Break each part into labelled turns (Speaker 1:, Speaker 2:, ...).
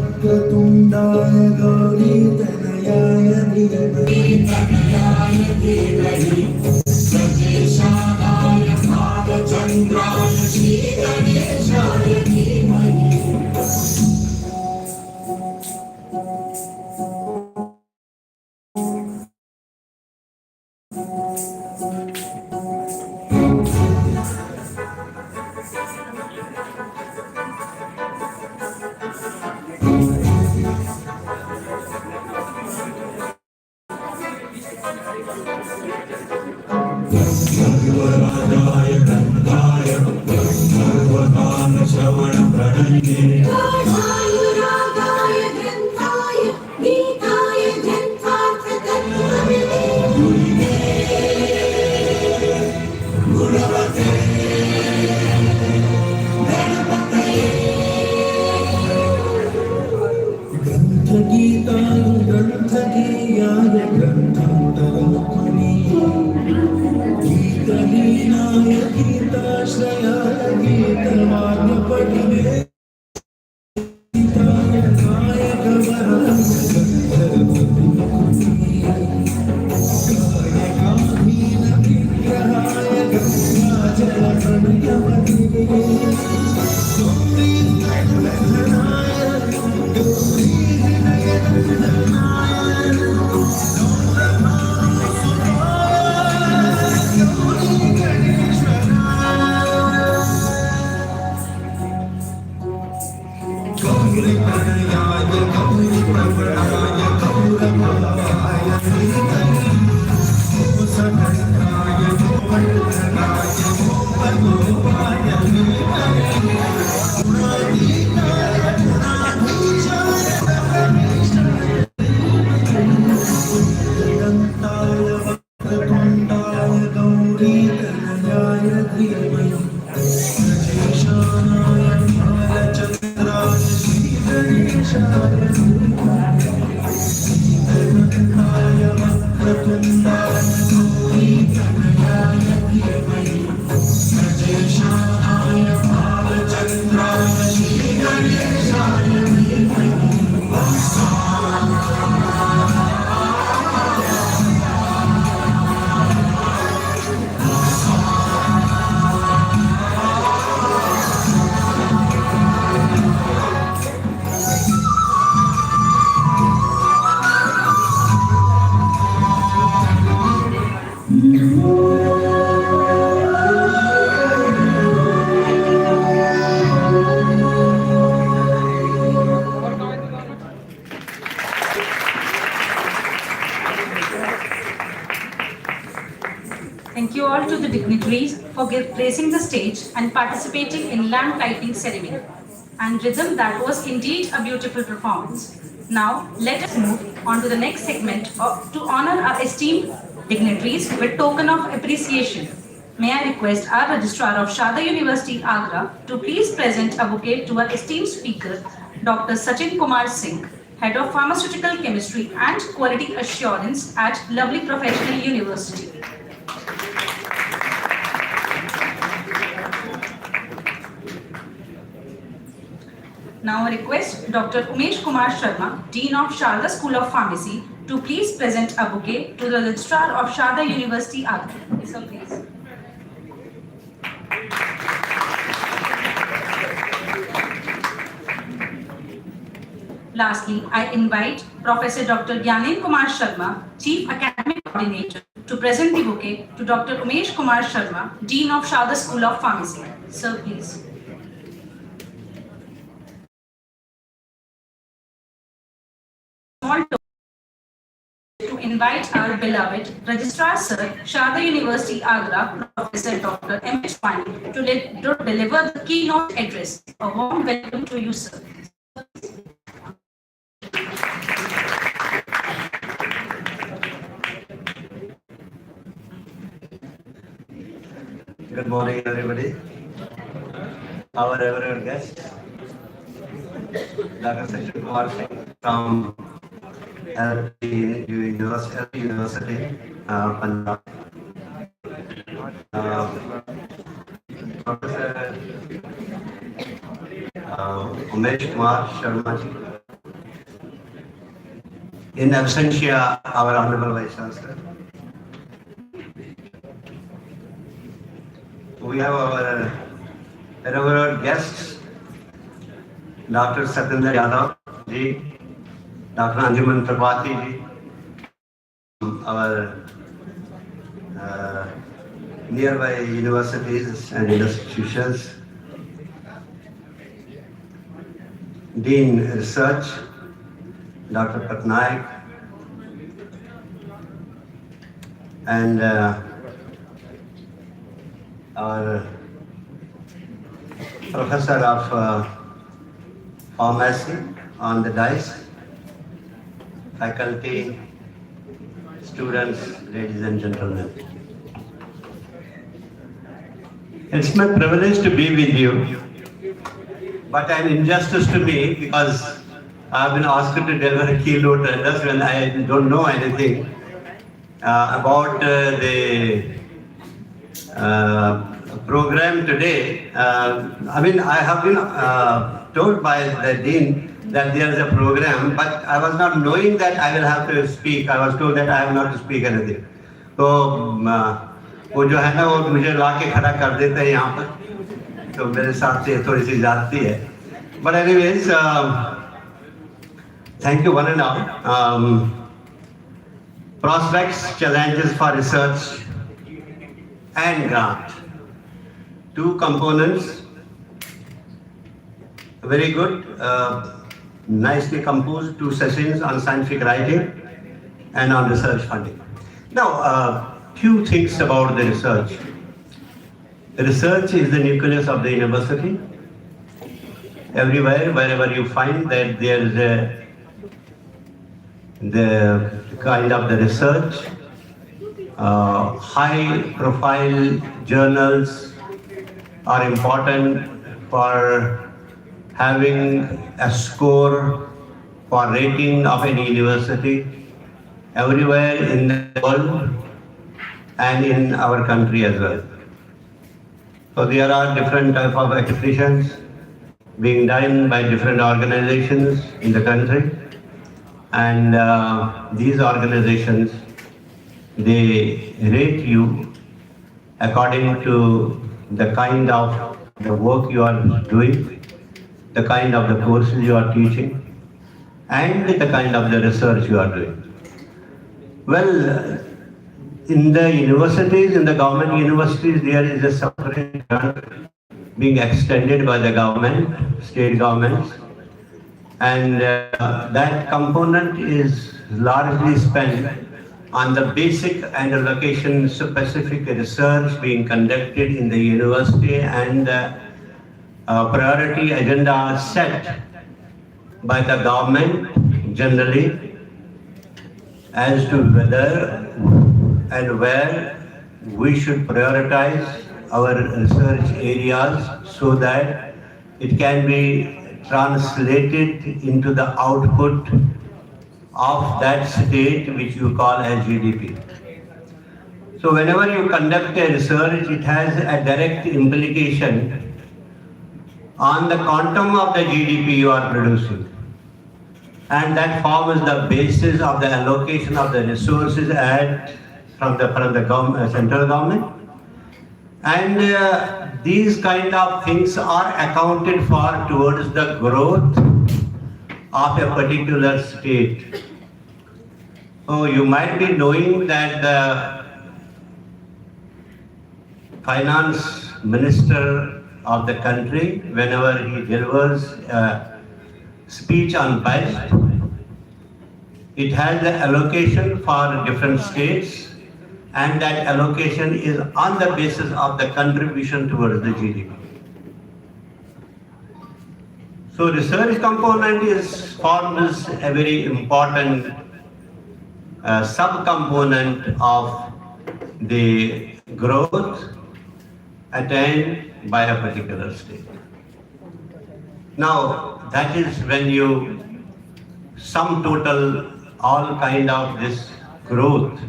Speaker 1: वक्रतुण्डाय गौरीतनयाय धीमहि सतीशानाय भालचन्द्राय श्रीगणेशाय धीमहि सर्वराजाय गन्धाय सर्वकामश्रवणप्रणये रागाय ग्रन्थाय गीताय ग्रन्थार्थतत्त्वविदे गुणवते गणपतये ग्रन्थगीताय ग्रन्थगेयाय ग्रन्थान्तरात्मने गीतलीनाय गीताश्रयाय गीतवाद्यपठने गीताय गायकवराय गायकाधीनविग्रहाय गङ्गाजलप्रणयमधिवे गौरीगणनाय
Speaker 2: Thank you all to the dignitaries for gracing the stage and participating in lamp lighting ceremony and rhythm. That was indeed a beautiful performance. Now let us move on to the next segment to honor our esteemed dignitaries with token of appreciation. May I request our Registrar of Sharda University, Agra, to please present a bouquet to our esteemed speaker, Dr. Sachin Kumar Singh, Head of Pharmaceutical Chemistry and Quality Assurance at Lovely Professional University. Now I request Dr. Umesh Kumar Sharma, Dean of Sharda School of Pharmacy, to please present a bouquet to the Registrar of Sharda University, Agra. So please. Lastly, I invite Professor Dr. Gyanin Kumar Sharma, Chief Academic Coordinator, to present the bouquet to Dr. Umesh Kumar Sharma, Dean of Sharda School of Pharmacy. Sir, please. Small to invite our beloved Registrar Sir, Sharda University Agra, Professor Dr. M.H. Pani, to deliver the keynote address. A warm welcome to you, sir.
Speaker 3: Good morning, everybody. Our reverend guest, Dr. Sachin Kumar Singh from LP University, Punjab. Professor Umesh Kumar Sharma ji. In absentia, our Honorable Vice Chancellor. We have our revered guests, Dr. Satyendra Yadav ji, Dr. Anjuman Tripathi ji, our nearby universities and institutions, Dean Research, Dr. Patnaik, and our Professor of Pharmacy on the dais, faculty, students, ladies and gentlemen. It's my privilege to be with you, but an injustice to me because I've been asked to deliver a keynote address when I don't know anything about the program today. I have been told by the Dean that there is a program, but I was not knowing that I will have to speak. I was told that I have not to speak anything. So वो जो है ना वो मुझे ला के खड़ा कर देते हैं यहाँ पर, तो मेरे साथ से थोड़ी सी जाती है. But anyways, thank you one and all. Prospects, challenges for research and grant. Two components, very good, nicely composed, two sessions on scientific writing and on research funding. Now, few things about the research. Research is the nucleus of the university. Everywhere, wherever you find that there is the kind of the research, high profile journals are important for having a score for rating of any university everywhere in the world and in our country as well. So there are different type of acquisitions being done by different organizations in the country, and these organizations, they rate you according to the kind of the work you are doing, the kind of the courses you are teaching, and the kind of the research you are doing. Well, in the universities, in the government universities, there is a separate grant being extended by the government, state governments, and that component is largely spent on the basic and location specific research being conducted in the university, and priority agenda set by the government generally as to whether and where we should prioritize our research areas so that it can be translated into the output of that state which you call as GDP. So whenever you conduct a research, it has a direct implication on the quantum of the GDP you are producing. And that forms the basis of the allocation of the resources from the central government. And these kind of things are accounted for towards the growth of a particular state. So you might be knowing that the finance minister of the country, whenever he delivers a speech on budget, it has the allocation for different states, and that allocation is on the basis of the contribution towards the GDP. So research component forms a very important subcomponent of the growth attained by a particular state. Now, that is when you sum total all kind of this growth,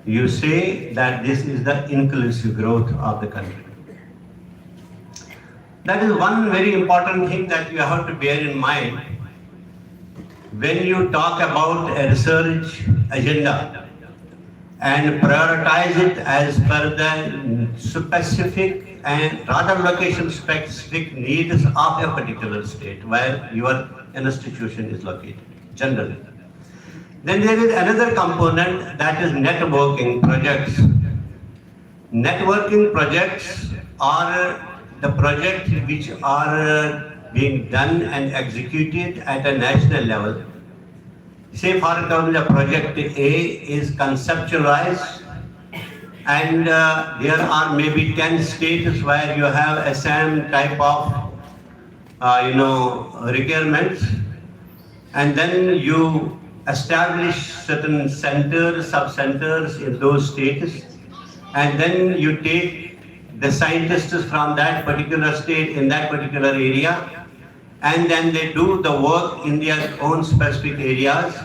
Speaker 3: you say that this is the inclusive growth of the country. That is one very important thing that you have to bear in mind when you talk about a research agenda and prioritize it as per the specific and rather location specific needs of a particular state where your institution is located, generally. Then there is another component, that is networking projects. Networking projects are the projects which are being done and executed at a national level. Say for example, the project A is conceptualized and there are maybe 10 states where you have a same type of requirements, and then you establish certain centers, sub-centers in those states, and then you take the scientists from that particular state in that particular area, and then they do the work in their own specific areas,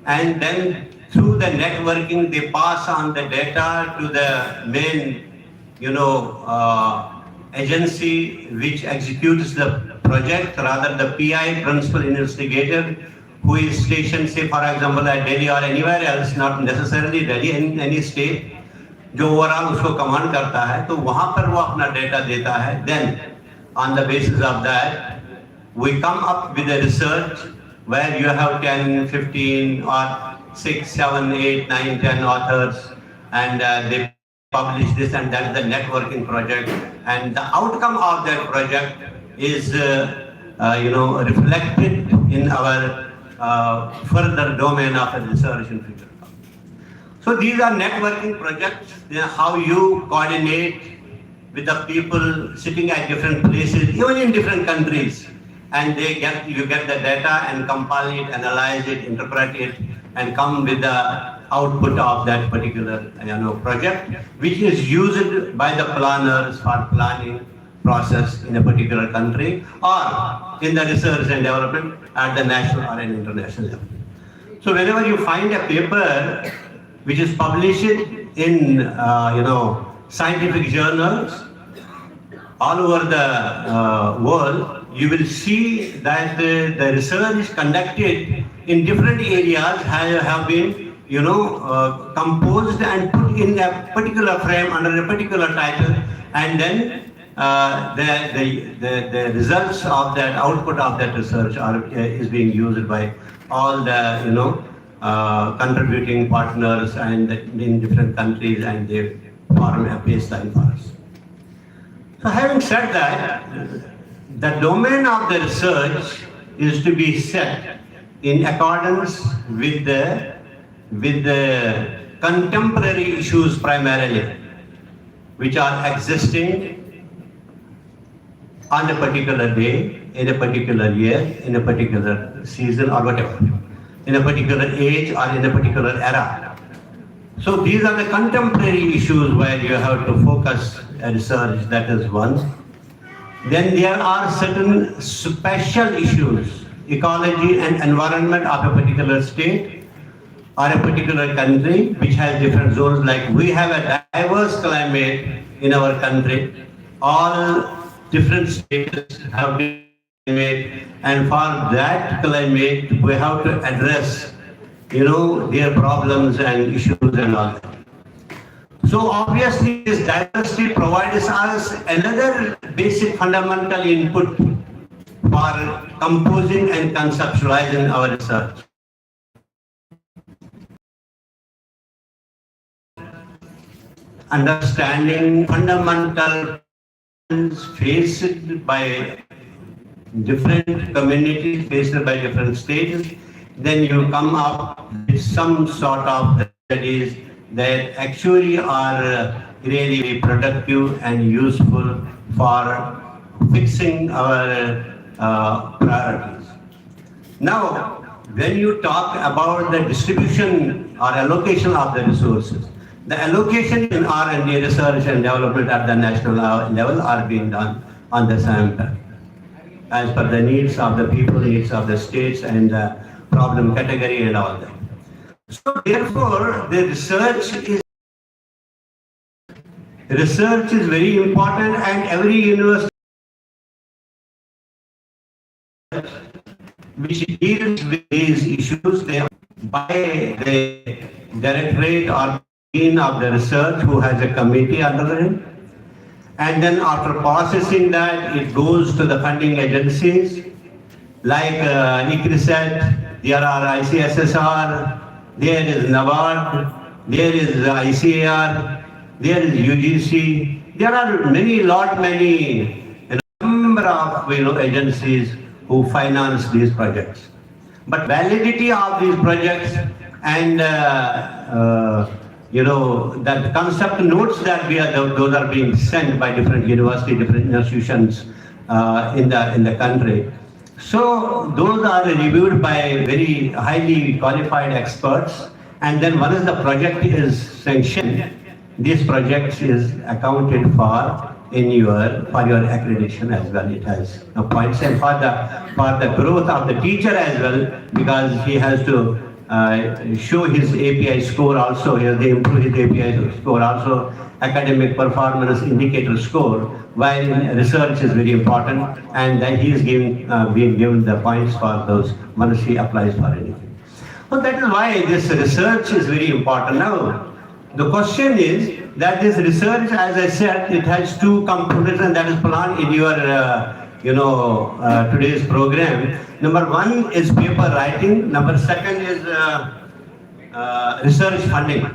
Speaker 3: and then through the networking they pass on the data to the main agency which executes the project, rather the PI, principal investigator, who is stationed, say for example at Delhi or anywhere else, not necessarily Delhi, in any state, जो overall उसको command करता है, तो वहां पर वो अपना data देता है. Then on the basis of that we come up with a research where you have 10, 15 or 6, 7, 8, 9, 10 authors, and they publish this, and that is the networking project, and the outcome of that project is reflected in our further domain of research in future. So these are networking projects, how you coordinate with the people sitting at different places, even in different countries, and you get the data and compile it, analyze it, interpret it, and come with the output of that particular project, which is used by the planners for planning process in a particular country or in the research and development at the national or an international level. So whenever you find a paper which is published in scientific journals all over the world, you will see that the research conducted in different areas have been composed and put in a particular frame under a particular title, and then the results of that, output of that research is being used by all the contributing partners and in different countries, and they form a baseline for us. So having said that, the domain of the research is to be set in accordance with the contemporary issues primarily, which are existing on a particular day, in a particular year, in a particular season or whatever, in a particular age or in a particular era. So these are the contemporary issues where you have to focus a research, that is one. Then there are certain special issues, ecology and environment of a particular state or a particular country, which has different zones. Like we have a diverse climate in our country. All different states have different climate, and for that climate we have to address their problems and issues and all that. So obviously this diversity provides us another basic fundamental input for composing and conceptualizing our research. Understanding fundamental problems faced by different communities, faced by different states, then you come up with some sort of studies that actually are really productive and useful for fixing our priorities. Now, when you talk about the distribution or allocation of the resources, the allocation in R&D, research and development at the national level are being done on the same time, as per the needs of the people, needs of the states and the problem category and all that. So therefore, the research is very important, and every university which deals with these issues, they by the directorate or dean of the research who has a committee under him, and then after processing that, it goes to the funding agencies like ICRISAT, there are ICSSR, there is NABARD, there is ICAR, there is UGC. There are many number of agencies who finance these projects. But validity of these projects and that concept notes that those are being sent by different universities, different institutions in the country. So those are reviewed by very highly qualified experts, and then once the project is sanctioned, this project is accounted for in for your accreditation as well. It has points, and for the growth of the teacher as well, because he has to show his API score also. He has to improve his API score also, academic performance indicator score, while research is very important, and then he is being given the points for those once he applies for anything. So that is why this research is very important. Now, the question is that this research, as I said, it has two components, and that is planned in your today's program. Number one is paper writing. Number second is research funding.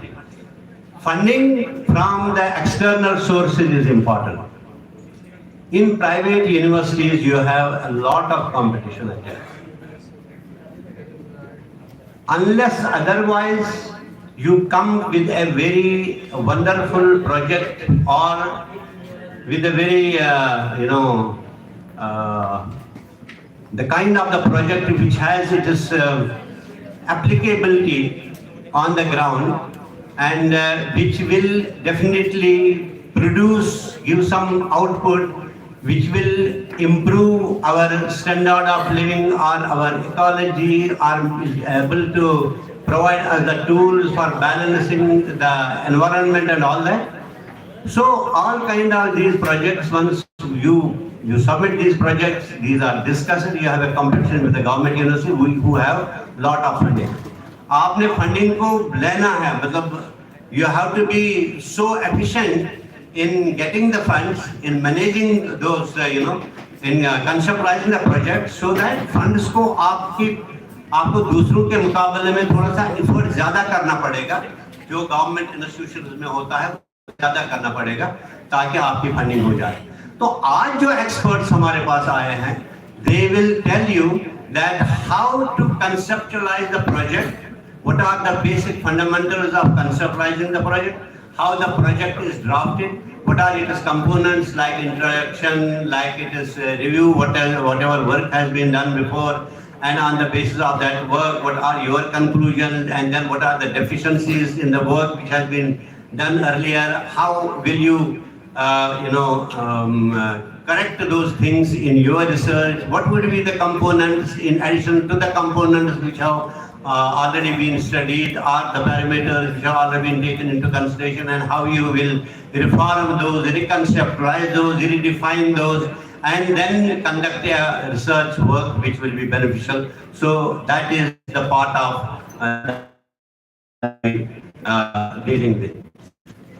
Speaker 3: Funding from the external sources is important. In private universities, you have a lot of competition at times. Unless otherwise, you come with a very wonderful project or with a very, the kind of the project which has its applicability on the ground, and which will definitely give some output which will improve our standard of living or our ecology, or is able to provide us the tools for balancing the environment and all that. So all kind of these projects, once you submit these projects, these are discussed, you have a competition with the government university who have lot of funding. आपने funding को लेना है, मतलब you have to be so efficient in getting the funds, in managing those, in conceptualizing the project, so that funds को आपको दूसरों के मुकाबले में थोड़ा सा एफर्ट ज्यादा करना पड़ेगा, जो गवर्नमेंट इंस्टीट्यूशंस में होता है ज्यादा करना पड़ेगा ताकि आपकी फंडिंग हो जाए. तो आज जो एक्सपर्ट्स हमारे पास आए हैं, they will tell you that how to conceptualize the project, what are the basic fundamentals of conceptualizing the project, how the project is drafted, what are its components like introduction, like it is review, whatever work has been done before, and on the basis of that work, what are your conclusions, and then what are the deficiencies in the work which has been done earlier, how will you correct those things in your research, what would be the components in addition to the components which have already been studied, or the parameters which have already been taken into consideration, and how you will reform those, reconceptualize those, redefine those, and then conduct a research work which will be beneficial. So that is the part of dealing with.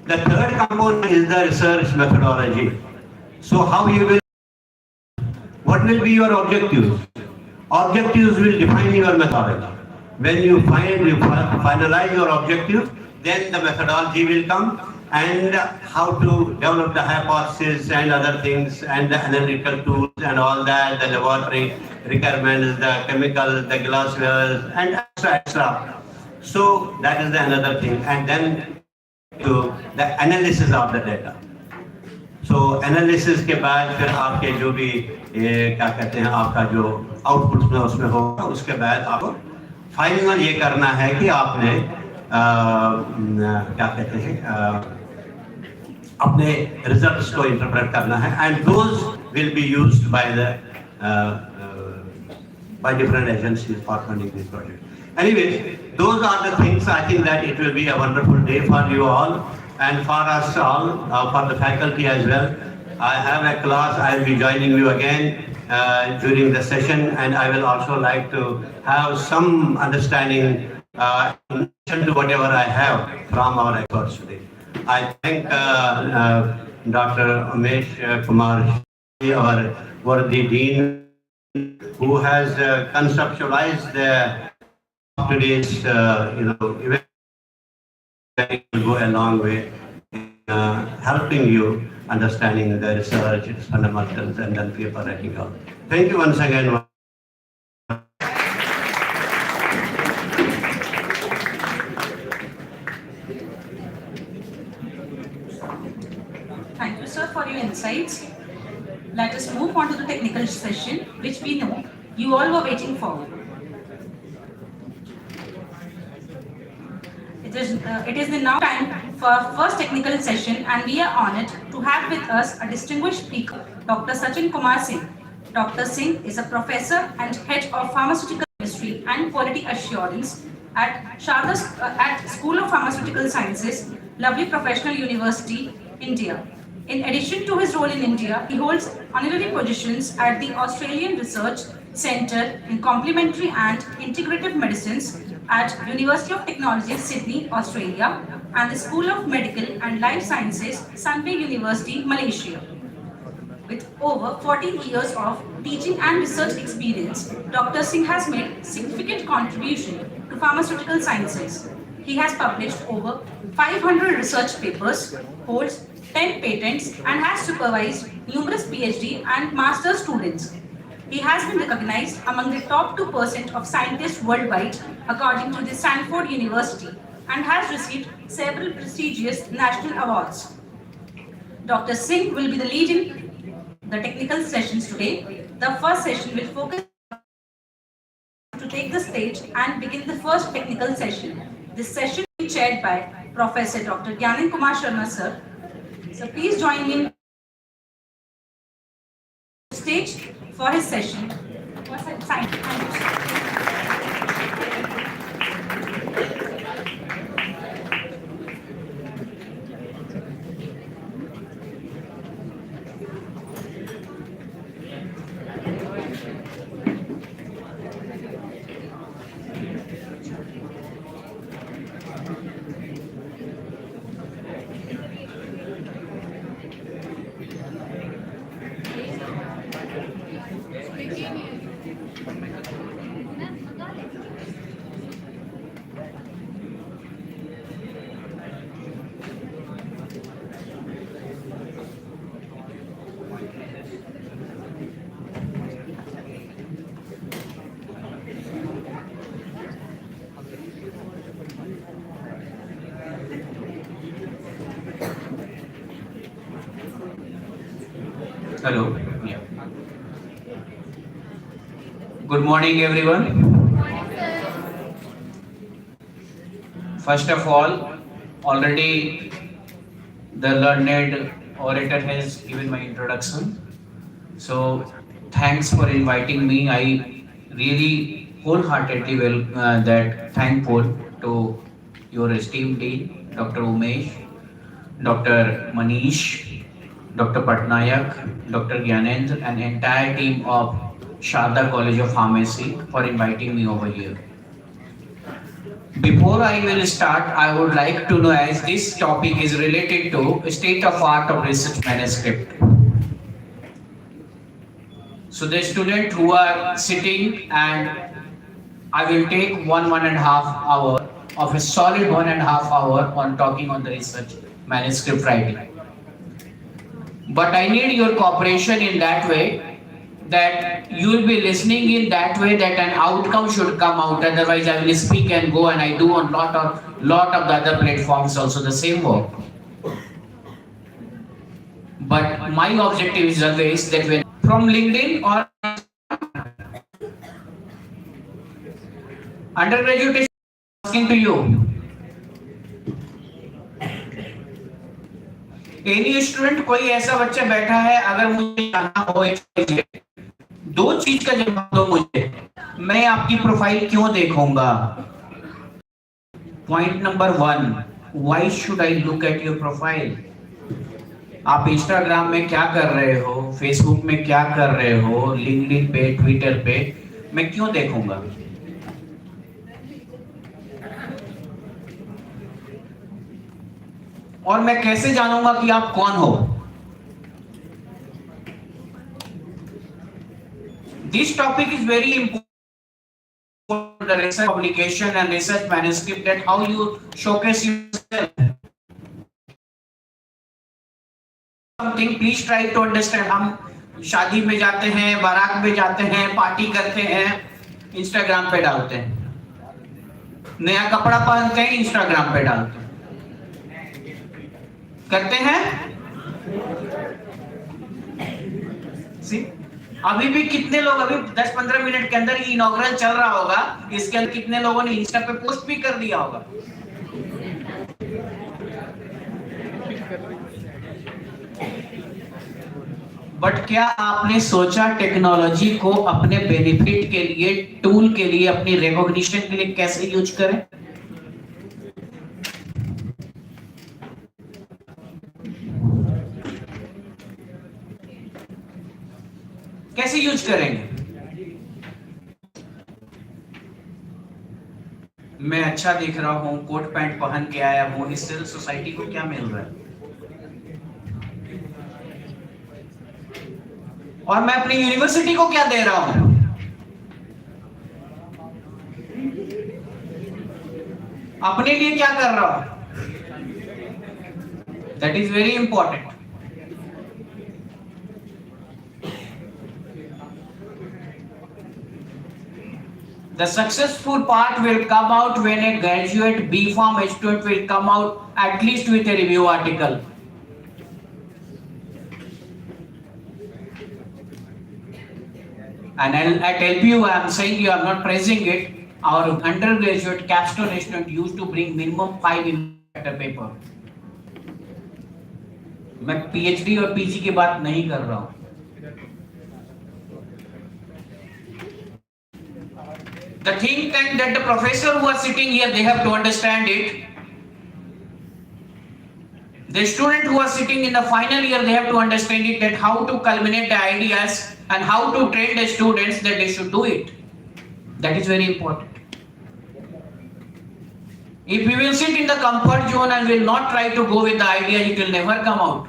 Speaker 3: The third component is the research methodology. So how you will, What will be your objectives? Objectives will define your methodology. When you finalize your objective, then the methodology will come, and how to develop the hypothesis and other things, and the analytical tools and all that, the laboratory requirements, the chemical, the glasswares, and extra. So that is the another thing. And then to the analysis of the data. So analysis के बाद फिर आपके जो भी क्या कहते हैं आपका जो आउटपुट में उसमें होगा, उसके बाद आपको फाइनल ये करना है कि आपने क्या कहते हैं अपने रिजल्ट्स को इंटरप्रेट करना है, and those will be used by different agencies for funding this project. Anyways, those are the things. I think that it will be a wonderful day for you all and for us all, for the faculty as well. I have a class. I will be joining you again during the session, and I will also like to have some understanding in addition to whatever I have from our experts today. I thank Dr. Umesh Kumar, our worthy dean, who has conceptualized today's event. It will go a long way in helping you understanding the research, its fundamentals, and then paper writing out. Thank you once again.
Speaker 2: Thank you, sir, for your insights. Let us move on to the technical session, which we know you all were waiting for. It is now time for our first technical session, and we are honored to have with us a distinguished speaker, Dr. Sachin Kumar Singh. Dr. Singh is a professor and head of pharmaceutical chemistry and quality assurance at School of Pharmaceutical Sciences, Lovely Professional University, India. In addition to his role in India, he holds honorary positions at the Australian Research Centre in Complementary and Integrative Medicines at University of Technology, Sydney, Australia, and the School of Medical and Life Sciences, Sunway University, Malaysia. With over 14 years of teaching and research experience, Dr. Singh has made significant contribution to pharmaceutical sciences. He has published over 500 research papers, holds 10 patents, and has supervised numerous PhD and master's students. He has been recognized among the top 2% of scientists worldwide according to the Stanford University and has received several prestigious national awards. Dr. Singh will be the lead in the technical sessions today. The first session will focus to take the stage and begin the first technical session. This session will be chaired by Professor Dr. Gyanendra Kumar Sharma, sir. So please join me on the stage for his session.
Speaker 4: Hello. Yeah. Good morning, everyone. First of all, already the learned orator has given my introduction. So thanks for inviting me. I really wholeheartedly thankful to your esteemed dean, Dr. Umesh, Dr. Manish, Dr. Patnaik, Dr. Gyanendra, and entire team of Sharda College of Pharmacy for inviting me over here. Before I will start, I would like to know, as this topic is related to state of art of research manuscript. So the student who are sitting, and I will take 1.5 hour of a solid 1.5 hour on talking on the research manuscript writing. But I need your cooperation in that way, that you will be listening in that way that an outcome should come out. Otherwise, I will speak and go, and I do on lot of the other platforms also the same work. But my objective is always that when from LinkedIn or undergraduate is asking to you, any student, कोई ऐसा बच्चा बैठा है, अगर मुझे जाना हो दो चीज का जवाब दो मुझे, मैं आपकी प्रोफाइल क्यों देखूंगा? Point number 1, why should I look at your profile? आप इंस्टाग्राम में क्या कर रहे हो, फेसबुक में क्या कर रहे हो, लिंक्डइन पे, ट्विटर पे, मैं क्यों देखूंगा? और मैं कैसे जानूंगा कि आप कौन हो? This topic is very important for the research publication and research manuscript, that how you showcase yourself. Something please try to understand. हम शादी में जाते हैं, बारात में जाते हैं, पार्टी करते हैं, इंस्टाग्राम पे डालते हैं, नया कपड़ा पहनते हैं, इंस्टाग्राम पे डालते हैं, करते हैं। See? अभी भी कितने लोग, अभी 10-15 मिनट के अंदर ही इनॉग्रल चल रहा होगा, इसके अंदर कितने लोगों ने इंस्टा पे पोस्ट भी कर दिया होगा। बट क्या आपने सोचा टेक्नोलॉजी को अपने बेनिफिट के लिए, टूल के लिए, अपनी रिकॉग्निशन के लिए कैसे यूज करें? कैसे यूज करेंगे? मैं अच्छा दिख रहा हूं, कोट पैंट पहन के आया हूं, इससे सोसाइटी को क्या मिल रहा है? और मैं अपनी यूनिवर्सिटी को क्या दे रहा हूं? अपने लिए क्या कर रहा हूं? That is very important. The successful part will come out when a graduate B.Pharm student will come out at least with a review article. And at LPU, I am saying you, I am not praising it. Our undergraduate capstone student used to bring minimum 5 in a paper. मैं PhD और PG की बात नहीं कर रहा हूँ। The thing that the professor who are sitting here, they have to understand it. The student who are sitting in the final year, they have to understand it, that how to culminate the ideas and how to train the students that they should do it. That is very important. If we will sit in the comfort zone and will not try to go with the idea, it will never come out.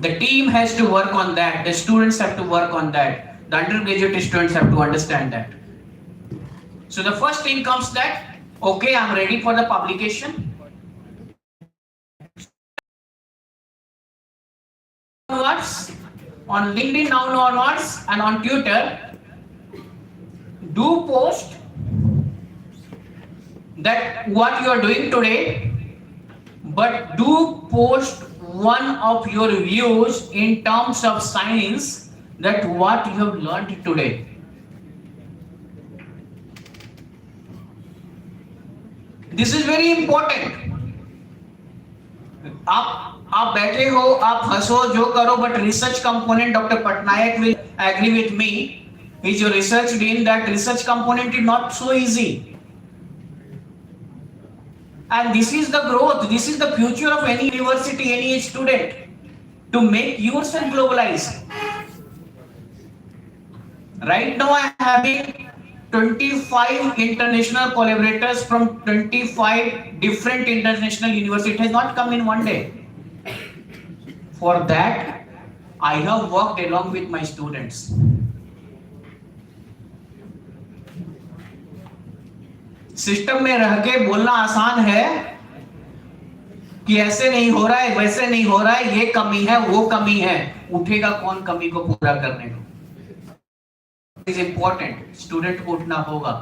Speaker 4: The team has to work on that. The students have to work on that. The undergraduate students have to understand that. So the first thing comes that, okay, I'm ready for the publication. Onwards, on LinkedIn now onwards, and on Twitter, do post that what you are doing today, but do post one of your views in terms of science, that what you have learned today. This is very important. आप बैठे हो, आप हंसो, जो करो, but research component, Dr. Patnaik will agree with me, is your research dean, that research component is not so easy. And this is the growth, this is the future of any university, any student, to make yourself globalized. Right now I am having 25 international collaborators from 25 different international universities. It has not come in one day. For that, I have worked along with my students. System में रह के बोलना आसान है कि ऐसे नहीं हो रहा है, वैसे नहीं हो रहा है, ये कमी है, वो कमी है। उठेगा कौन कमी को पूरा करने को? It is important. स्टूडेंट को उठना होगा।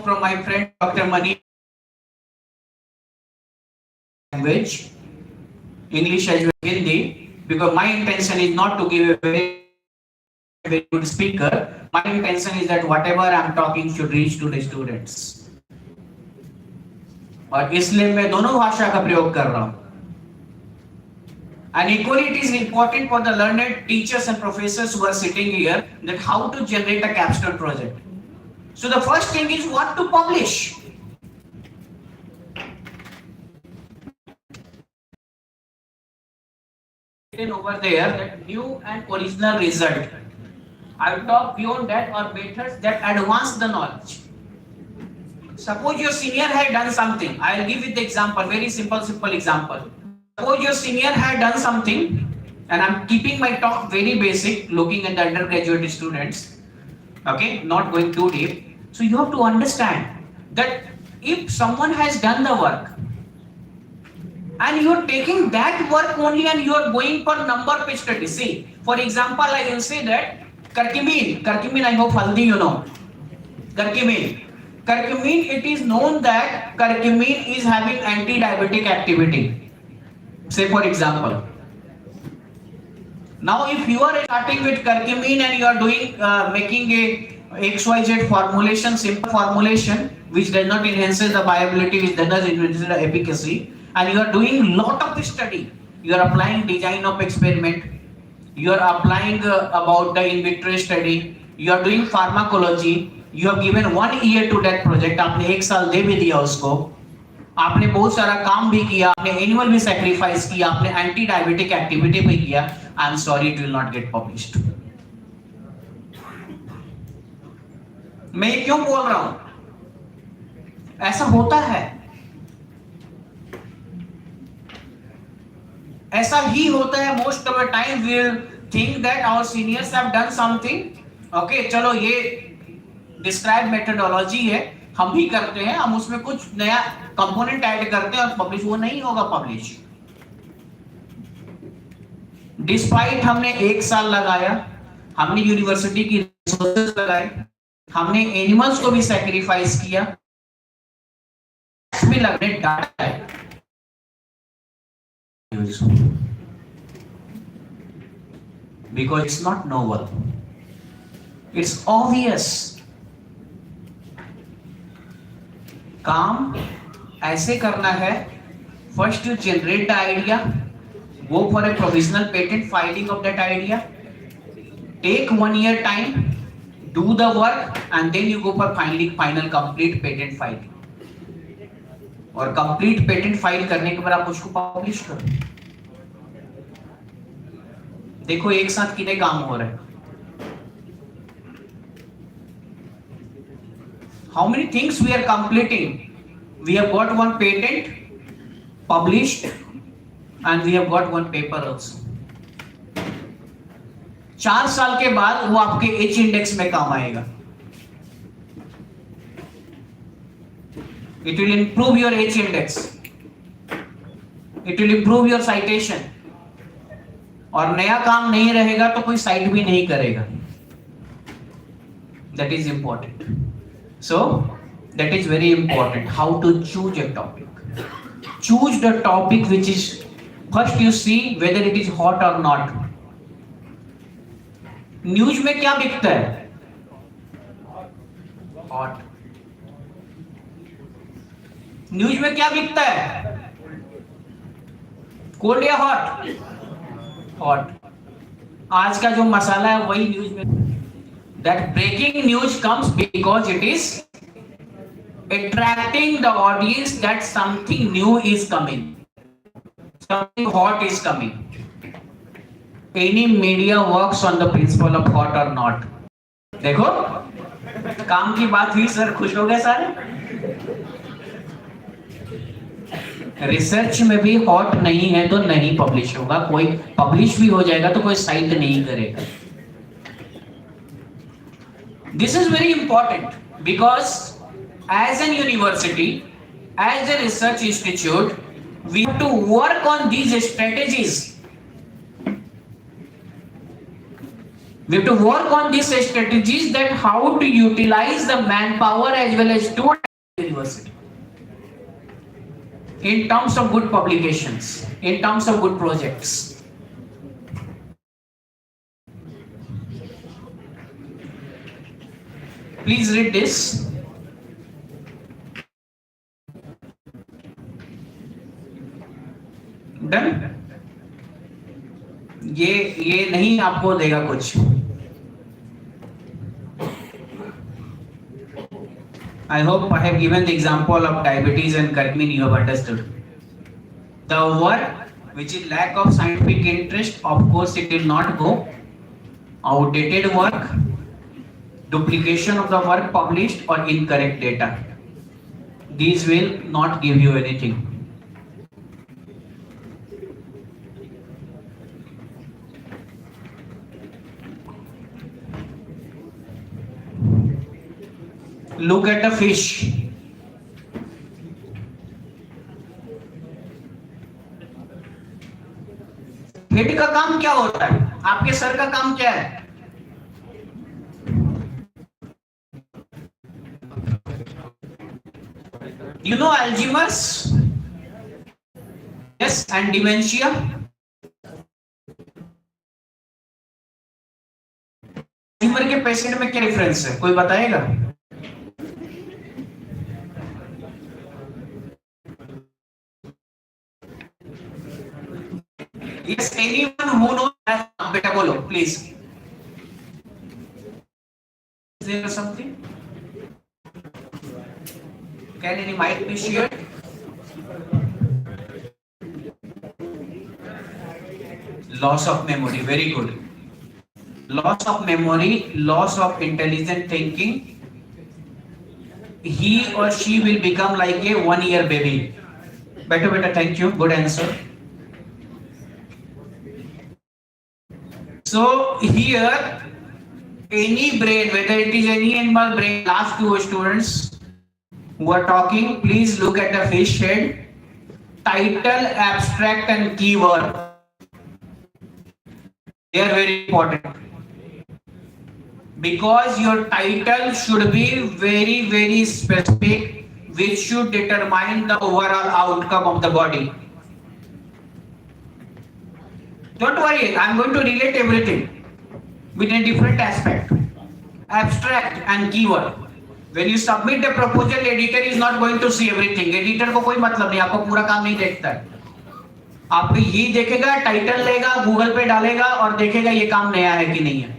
Speaker 4: From my friend doctor money, language, English as well as Hindi, because my intention is not to give a very good speaker. My intention is that whatever I am talking should reach to the students. और इसलिए मैं दोनों भाषा का प्रयोग कर रहा हूं. And equally it is important for the learned teachers and professors who are sitting here that how to generate a capstone project. So the first thing is what to publish. Over there that new and original result. I will talk beyond that or methods that advance the knowledge. Suppose your senior had done something. I will give you the example, very simple example. Suppose your senior had done something, and I am keeping my talk very basic, looking at the undergraduate students. Okay, not going too deep. So you have to understand that if someone has done the work, and you are taking that work only and you are going for number based study. See, for example, I will say that curcumin, I hope haldi you know. Curcumin, it is known that curcumin is having anti-diabetic activity. Say for example. Now if you are starting with curcumin and you are doing, making a XYZ formulation, simple formulation, which does not enhance the viability, which does not enhance the efficacy, and you are doing lot of study, you are applying design of experiment, you are applying about the in vitro study, you are doing pharmacology, you have given 1 year to that project, आपने 1 साल दे भी दिया उसको, आपने बहुत सारा काम भी किया, आपने एनिमल भी सैक्रिफाइस किया, आपने एंटी डायबिटिक एक्टिविटी भी किया, I am sorry it will not gate published. मैं ये क्यों बोल रहा हूं? ऐसा होता है, ऐसा ही होता है। Most of the time we will think that our seniors have done something, okay चलो ये डिस्क्राइब मेथोडोलॉजी है, हम भी करते हैं, हम उसमें कुछ नया कंपोनेंट ऐड करते हैं और पब्लिश, वो नहीं होगा पब्लिश। डिस्पाइट हमने 1 साल लगाया, हमने यूनिवर्सिटी की रिसोर्सेज लगाए, हमने एनिमल्स को भी सैक्रिफाइस किया, इसमें लगने डाटा है, because it's not novel, it's obvious. काम ऐसे करना है, first you generate the idea, go for a provisional patent filing of that idea, take 1 year time, do the work, and then you go for final complete patent filing. और complete patent file करने के बाद आप उसको publish करो। देखो एक साथ कितने काम हो रहे हैं। How many things we are completing? We have got 1 patent published and we have got 1 paper also. 4 साल के बाद वो आपके H इंडेक्स में काम आएगा। It will improve your H index. It will improve your citation. और नया काम नहीं रहेगा तो कोई साइट भी नहीं करेगा। That is important. So that is very important. How to choose a topic. Choose the topic which is, first you see whether it is hot or not. News में क्या बिकता है? हॉट। न्यूज में क्या बिकता है? कोल्ड या hot? Hot. आज का जो मसाला है वही न्यूज में। That breaking news comes because it is attracting the audience that something new is coming, something hot is coming. Any media works on the principle of hot or not. देखो काम की बात हुई, सर खुश हो गए सारे, रिसर्च में भी हॉट नहीं है तो नहीं पब्लिश होगा, कोई पब्लिश भी हो जाएगा तो कोई साइट नहीं करेगा. This is very important because as an university, as a research institute, we have to work on these strategies. We have to work on these strategies that how to utilize the manpower as well as students at the university in terms of good publications, in terms of good projects. Please read this. Done? ये नहीं आपको देगा कुछ. I hope I have given the example of diabetes and curcumin you have understood. The work which is lack of scientific interest, of course it will not go. Outdated work, duplication of the work published or incorrect data. These will not give you anything. Look at a fish. Head का काम क्या होता है? आपके sir का काम क्या है? You know Alzheimer's? Yes, and dementia. Alzheimer के पेशेंट में क्या डिफरेंस है? कोई बताएगा? Yes, anyone who knows that, beta bolo, please. Is there something? Can any mic be shared? Loss of memory, very good. Loss of memory, loss of intelligent thinking. He or she will become like a 1-year baby. Beta, thank you. Good answer. So here, any brain, whether it is any animal brain, last two students who are talking, please look at the fish head, title, abstract and keyword. They are very important. Because your title should be very, very specific, which should determine the overall outcome of the body. Don't worry, I'm going to relate everything with a different aspect. Abstract and keyword. When you submit the proposal, editor is not going to see everything. Editor को कोई मतलब नहीं, आपको पूरा काम नहीं देखता है. आपको ये देखेगा, टाइटल लेगा, गूगल पे डालेगा और देखेगा ये काम नया है कि नहीं है.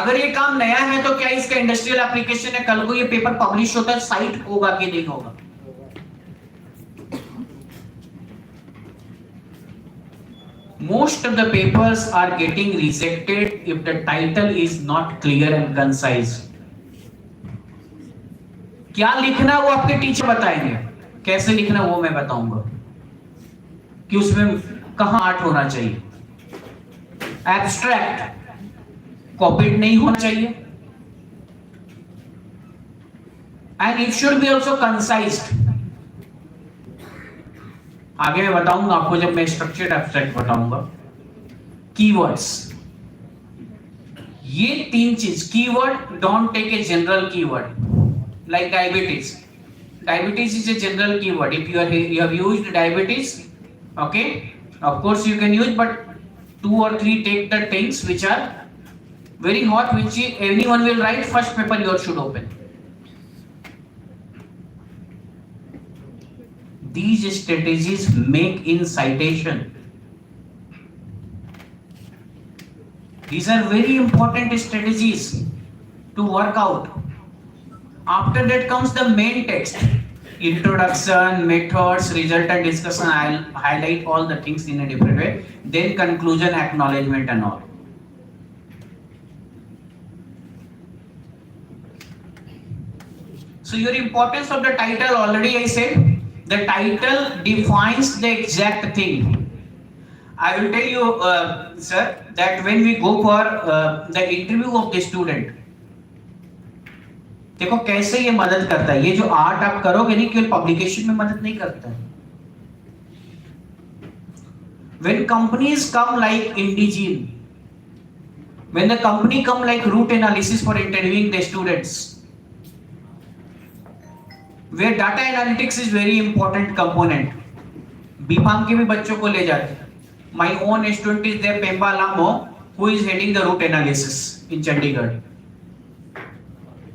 Speaker 4: अगर ये काम नया है तो क्या इसका इंडस्ट्रियल एप्लीकेशन है, कल को ये पेपर पब्लिश होता है, साइट होगा कि नहीं होगा. Most of the papers are getting rejected if the title is not clear and concise. क्या लिखना वो आपके टीचर बताएंगे, कैसे लिखना वो मैं बताऊंगा कि उसमें कहां आर्ट होना चाहिए. एब्स्ट्रैक्ट कॉपीड नहीं होना चाहिए and it should be also concised. आगे मैं बताऊंगा आपको जब मैं स्ट्रक्चर्ड एब्स्ट्रैक्ट बताऊंगा. कीवर्ड्स, ये तीन चीज. Keyword, don't take a general keyword like diabetes. Diabetes is a general keyword. If you have used diabetes, okay, of course you can use, but 2 or 3 take the things which are very hot, which anyone will write. First paper yours should open. These strategies make in citation. These are very important strategies to work out. After that comes the main text. Introduction, methods, result and discussion. I'll highlight all the things in a different way. Then conclusion, acknowledgement and all. So your importance of the title already I said. The title defines the exact thing. I will tell you, sir, that when we go for the interview of the student, देखो कैसे ये मदद करता है. ये जो art आप करोगे नहीं केवल पब्लिकेशन में मदद नहीं करता है. When companies come like Indegene, when the company come like route analysis for interviewing the students, where data analytics is very important component. BPharm के भी बच्चों को ले जाते हैं. My own student is there, Pemba Lambo, who is heading the route analysis in Chandigarh.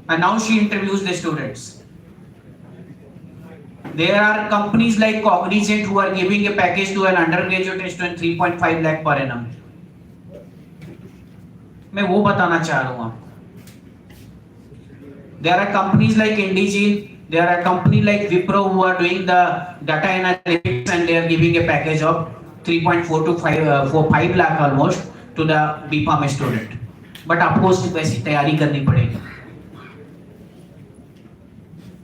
Speaker 4: And now she interviews the students. There are companies like Cognizant who are giving a package to an undergraduate student 3.5 lakh per annum. मैं वो बताना चाह रहा हूँ आपको. There are companies like Indegene, there are companies like Wipro who are doing the data analytics and they are giving a package of 3.4 to 5 lakh almost to the BPharm student. But आपको उसकी वैसी तैयारी करनी पड़ेगी.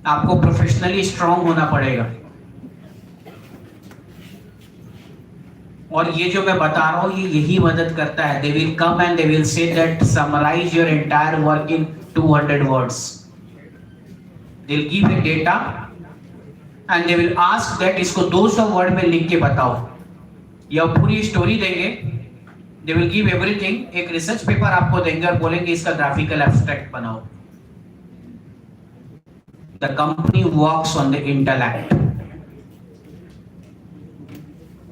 Speaker 4: आपको professionally strong होना पड़ेगा. और ये जो मैं बता रहा हूँ ये यही मदद करता है. They will come and they will say that summarize your entire work in 200 words. They'll give a data and they will ask that इसको 200 वर्ड में लिख के बताओ. या पूरी स्टोरी देंगे. They will give everything. एक रिसर्च पेपर आपको देंगे और बोलेंगे इसका ग्राफिकल एब्स्ट्रैक्ट बनाओ. The company works on the intellect.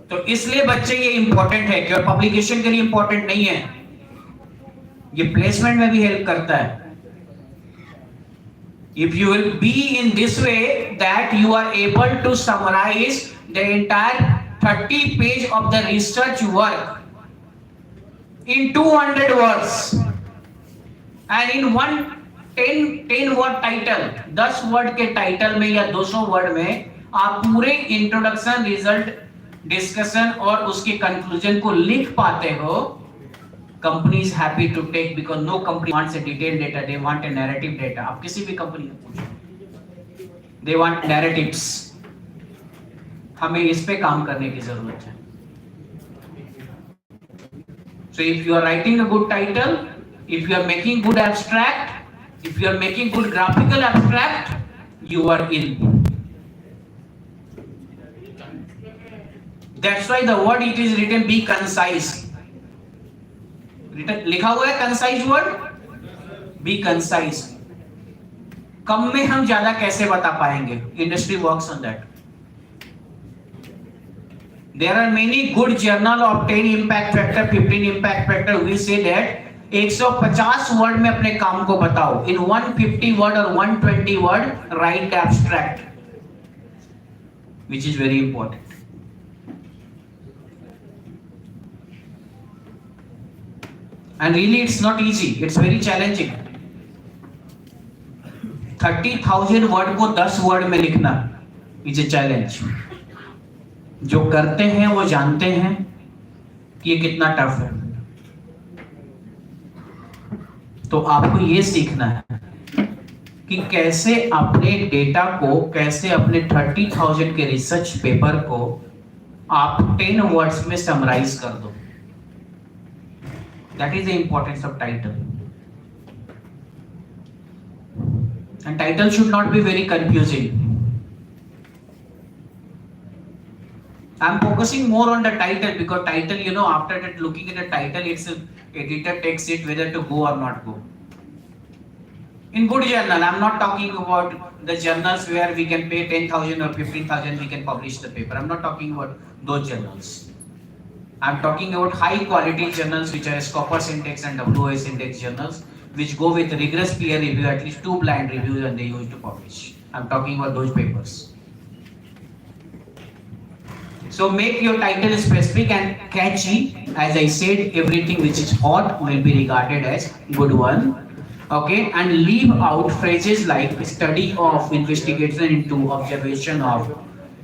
Speaker 4: तो इसलिए बच्चे ये इंपॉर्टेंट है कि पब्लिकेशन के लिए इंपॉर्टेंट नहीं है. ये प्लेसमेंट में भी हेल्प करता है. If you will be in this way that you are able to summarize the entire 30 page of the research work in 200 words and in one 10 word title, 10 word के title में या 200 word में आप पूरे introduction, result, discussion और उसके conclusion को लिख पाते हो, company is happy to take because no company wants a detailed data, they want a narrative data. आप किसी भी कंपनी में पूछो, दे वांट नैरेटिव्स. हमें इस पे काम करने की जरूरत है. So if you are writing a good title, if you are making good abstract, if you are making good graphical abstract, you are in. That's why the word it is written be concise. Written लिखा हुआ है concise word, be concise. कम में हम ज्यादा कैसे बता पाएंगे? Industry works on that. There are many good journal of 10 impact factor, 15 impact factor. We say that 150 word में अपने काम को बताओ. In 150 word or 120 word, write the abstract, which is very important. And really, it's not easy. It's very challenging. 30,000 word को 10 word में लिखना is a challenge. जो करते हैं वो जानते हैं कि ये कितना टफ है. तो आपको ये सीखना है कि कैसे अपने डेटा को, कैसे अपने 30,000 के रिसर्च पेपर को आप 10 वर्ड्स में समराइज कर दो. That is the importance of title. And title should not be very confusing. I'm focusing more on the title because title, you know, after that looking at the title, it's editor takes it whether to go or not go. In good journal, I'm not talking about the journals where we can pay 10,000 or 15,000, we can publish the paper. I'm not talking about those journals. I'm talking about high quality journals which are Scopus Index and WOS Index journals, which go with rigorous peer review, at least 2 blind reviews, and they use to publish. I'm talking about those papers. So make your title specific and catchy. As I said, everything which is hot will be regarded as good one. Okay, and leave out phrases like study of, investigation into, observation of.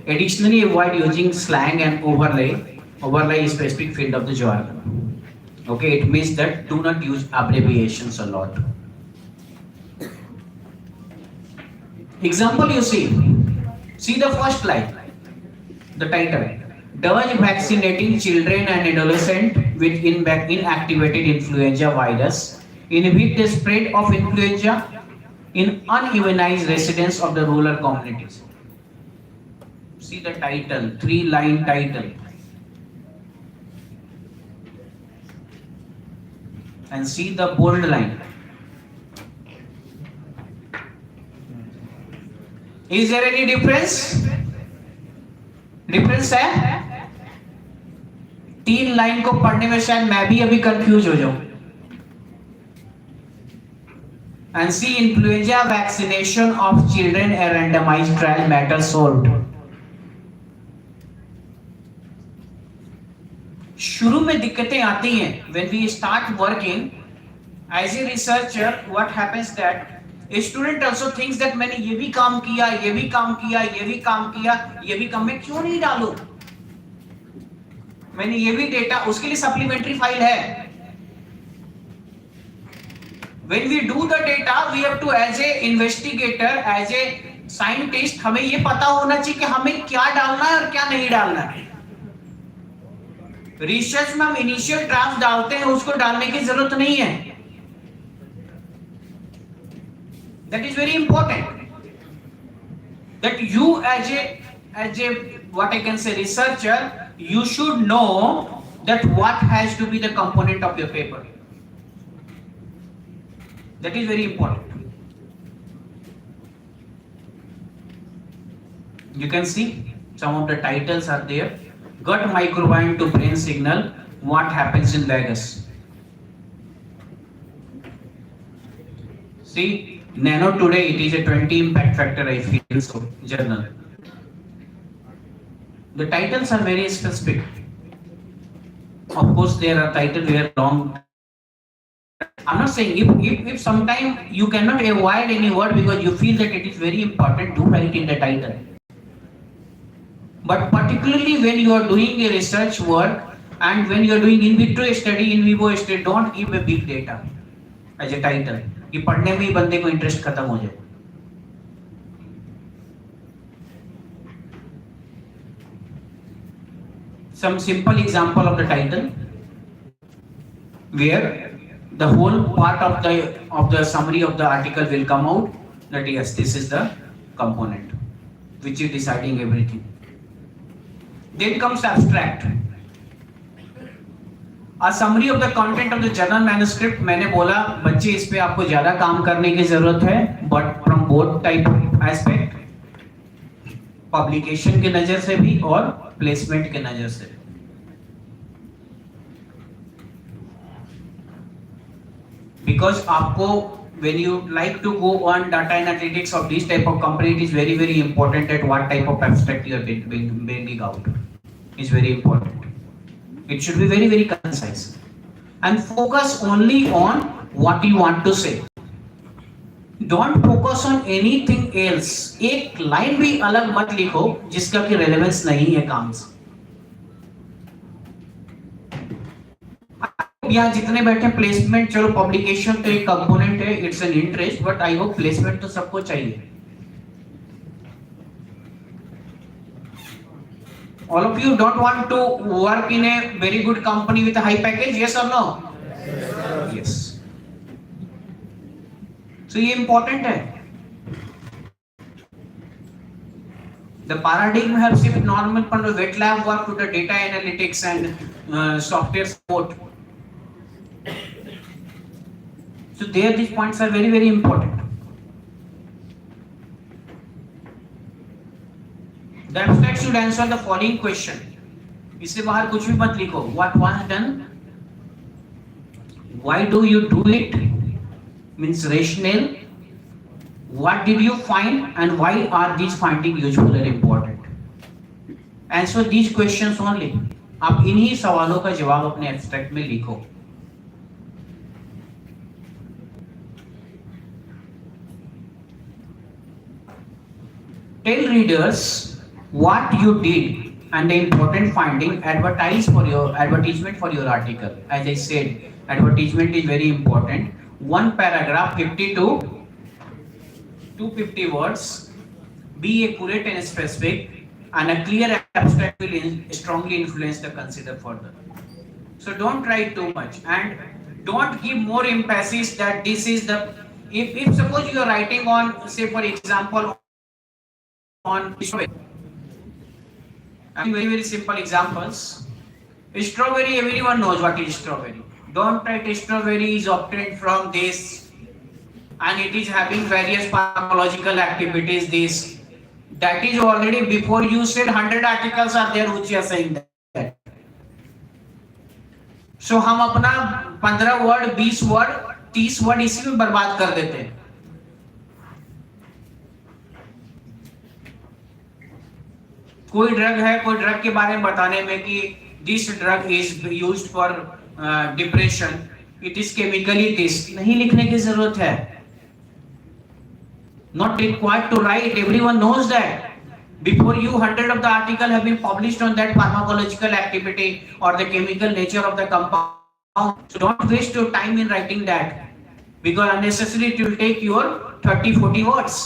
Speaker 4: Additionally, avoid using slang and overlay. Overlay is specific field of the jargon. Okay, it means that do not use abbreviations a lot. Example you see the first line, the title. Does vaccinating children and adolescents with inactivated influenza virus inhibit the spread of influenza in unevenized residents of the rural communities? See the title, 3-line title. And see the bold line. Is there any difference? Difference है? 3 line को पढ़ने में शायद मैं भी अभी confuse हो जाऊं. And see influenza vaccination of children a randomized trial matter solved. शुरू में दिक्कतें आती हैं. When we start working as a researcher, what happens that a student also thinks that मैंने ये भी काम किया, ये भी काम किया, ये भी काम किया, ये भी काम, मैं क्यों नहीं डालूं? मैंने ये भी डेटा, उसके लिए सप्लीमेंट्री फाइल है. When we do the data, we have to as a investigator, as a scientist, हमें ये पता होना चाहिए कि हमें क्या डालना है और क्या नहीं डालना है. रिसर्च में हम इनिशियल ड्राफ्ट डालते हैं, उसको डालने की जरूरत नहीं है. That is very important. That you as a what I can say researcher, you should know that what has to be the component of your paper. That is very important. You can see some of the titles are there. Gut microbiome to brain signal. What happens in Vegas? See. Nano today, it is a 20 impact factor, I feel so, journal. The titles are very specific. Of course, there are titles where long. I'm not saying if sometime you cannot avoid any word because you feel that it is very important, do write in the title. But particularly when you are doing a research work and when you are doing in vitro study, in vivo study, don't give a big data as a title. कि पढ़ने में ही बंदे को interest खत्म हो जाए. Some simple example of the title, where the whole part of the summary of the article will come out. That yes, this is the component which is deciding everything. Then comes abstract. A summary of the content of the journal manuscript. मैंने बोला बच्चे इस पे आपको ज्यादा काम करने की जरूरत है, but from both type of aspect, publication के नजर से भी और placement के नजर से. Because आपको when you like to go on data analytics of this type of company, it is very very important that what type of abstract you are bringing out. It's very important. It should be very very concise and focus only on what you want to say. Don't focus on anything else. एक line भी अलग मत लिखो जिसका की relevance नहीं है काम से. यहाँ जितने बैठे प्लेसमेंट, चलो पब्लिकेशन तो एक कंपोनेंट है, it's an interest, but I hope placement तो सबको चाहिए. All of you don't want to work in a very good company with a high package, yes or no? Yes. So ये important है. The paradigm have shifted normal from the wet lab work to the data analytics and software support. So there these points are very very important. The abstract should answer the following question. इससे बाहर कुछ भी मत लिखो. What was done? Why do you do it? Means rationale. What did you find and why are these findings useful and important? Answer these questions only. आप इन्हीं सवालों का जवाब अपने abstract में लिखो. Tell readers what you did and the important finding. Advertisement for your article. As I said, advertisement is very important. One paragraph, 50 to 250 words, be accurate and specific, and a clear abstract will strongly influence the consider further. So don't try too much, and don't give more emphasis that this is the, if suppose you are writing on, say for example, on strawberry. Very very simple examples. Strawberry, everyone knows what is strawberry. Don't write strawberry is obtained from this and it is having various pharmacological activities. This, that is already before you said 100 articles are there which are saying that. So हम अपना 15 word 20 word 30 word इसी में बर्बाद कर देते हैं. कोई drug है, कोई ड्रग के बारे में बताने में कि this drug is used for depression, it is chemically this, नहीं लिखने की जरूरत है. Not required to write, everyone knows that. Before you, 100 of the article have been published on that pharmacological activity or the chemical nature of the compound. So don't waste your time in writing that, because unnecessarily it will take your 30-40 words.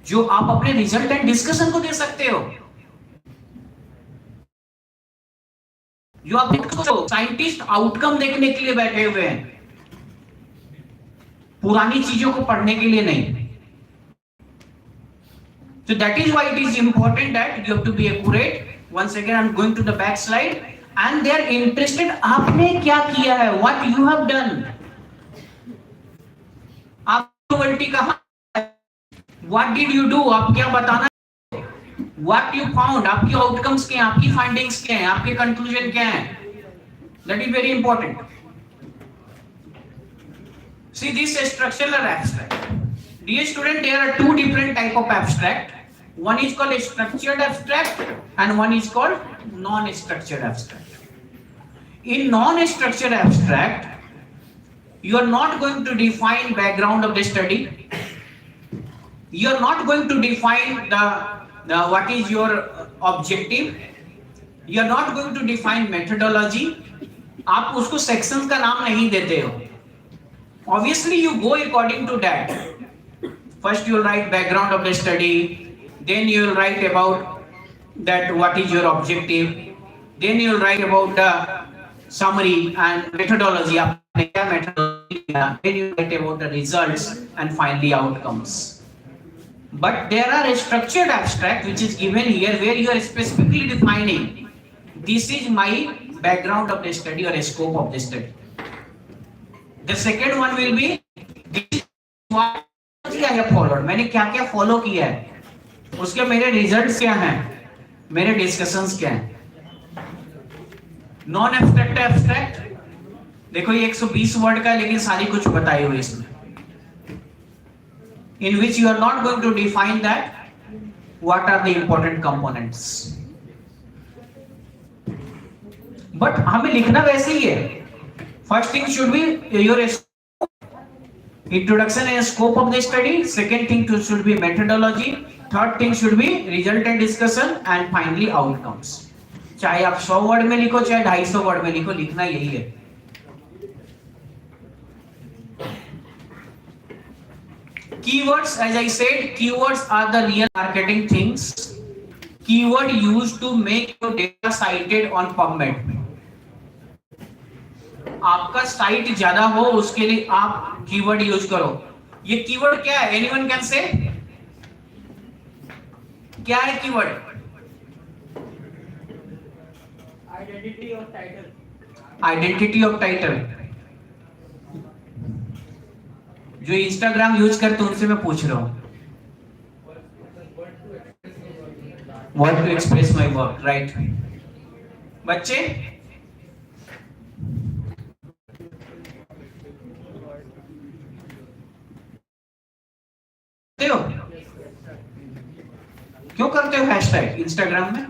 Speaker 4: जो आप अपने result and discussion को दे सकते हो, जो आप scientist outcome देखने के लिए बैठे हुए हैं, पुरानी चीजों को पढ़ने के लिए नहीं. So that is why it is important that you have to be accurate. Once again, I'm going to the back slide, and they are interested. आपने क्या किया है? What you have done? आपकी क्वालिटी कहाँ? What did you do? आप क्या बताना? What you found? आपकी आउटकम्स क्या हैं? आपकी फाइंडिंग्स क्या हैं? आपके कंक्लूजन क्या हैं? That is very important. See this structural abstract. Dear student, there are two different type of abstract. One is called structured abstract and one is called non-structured abstract. In non-structured abstract, you are not going to define background of the study. You are not going to define the what is your objective. You are not going to define methodology. आप उसको sections का नाम नहीं देते हो. Obviously, you go according to that. First, you will write background of the study. Then you will write about that what is your objective. Then you will write about the summary and methodology. Then you write about the results and finally outcomes. But there are a structured abstract which is given here where you are specifically defining this is my background of the study or a scope of the study. The second one will be this is what I have followed. मैंने क्या क्या follow किया है, उसके मेरे results क्या हैं, मेरे डिस्कशंस क्या हैं. नॉन एब्स्ट्रैक्ट एब्स्ट्रैक्ट, देखो ये 120 वर्ड का है लेकिन सारी कुछ बताई हुई इसमें. In which you are not going to define that what are the important components. But हमें लिखना वैसे ही है. First thing should be your introduction and scope of the study. Second thing should be methodology. Third thing should be result and discussion, and finally outcomes. चाहे आप 100 word में लिखो चाहे 250 word में लिखो, लिखना यही है. Keywords, as I said, keywords are the real marketing things. Keyword used to make your data cited on PubMed. आपका साइट ज्यादा हो उसके लिए आप कीवर्ड यूज करो. ये कीवर्ड क्या है? Anyone can say? क्या है keyword? Identity of title. Identity of title. जो इंस्टाग्राम यूज करते हैं उनसे मैं पूछ रहा हूं. What to express my work, right? बच्चे हो? क्यों करते हो हैशटैग इंस्टाग्राम में?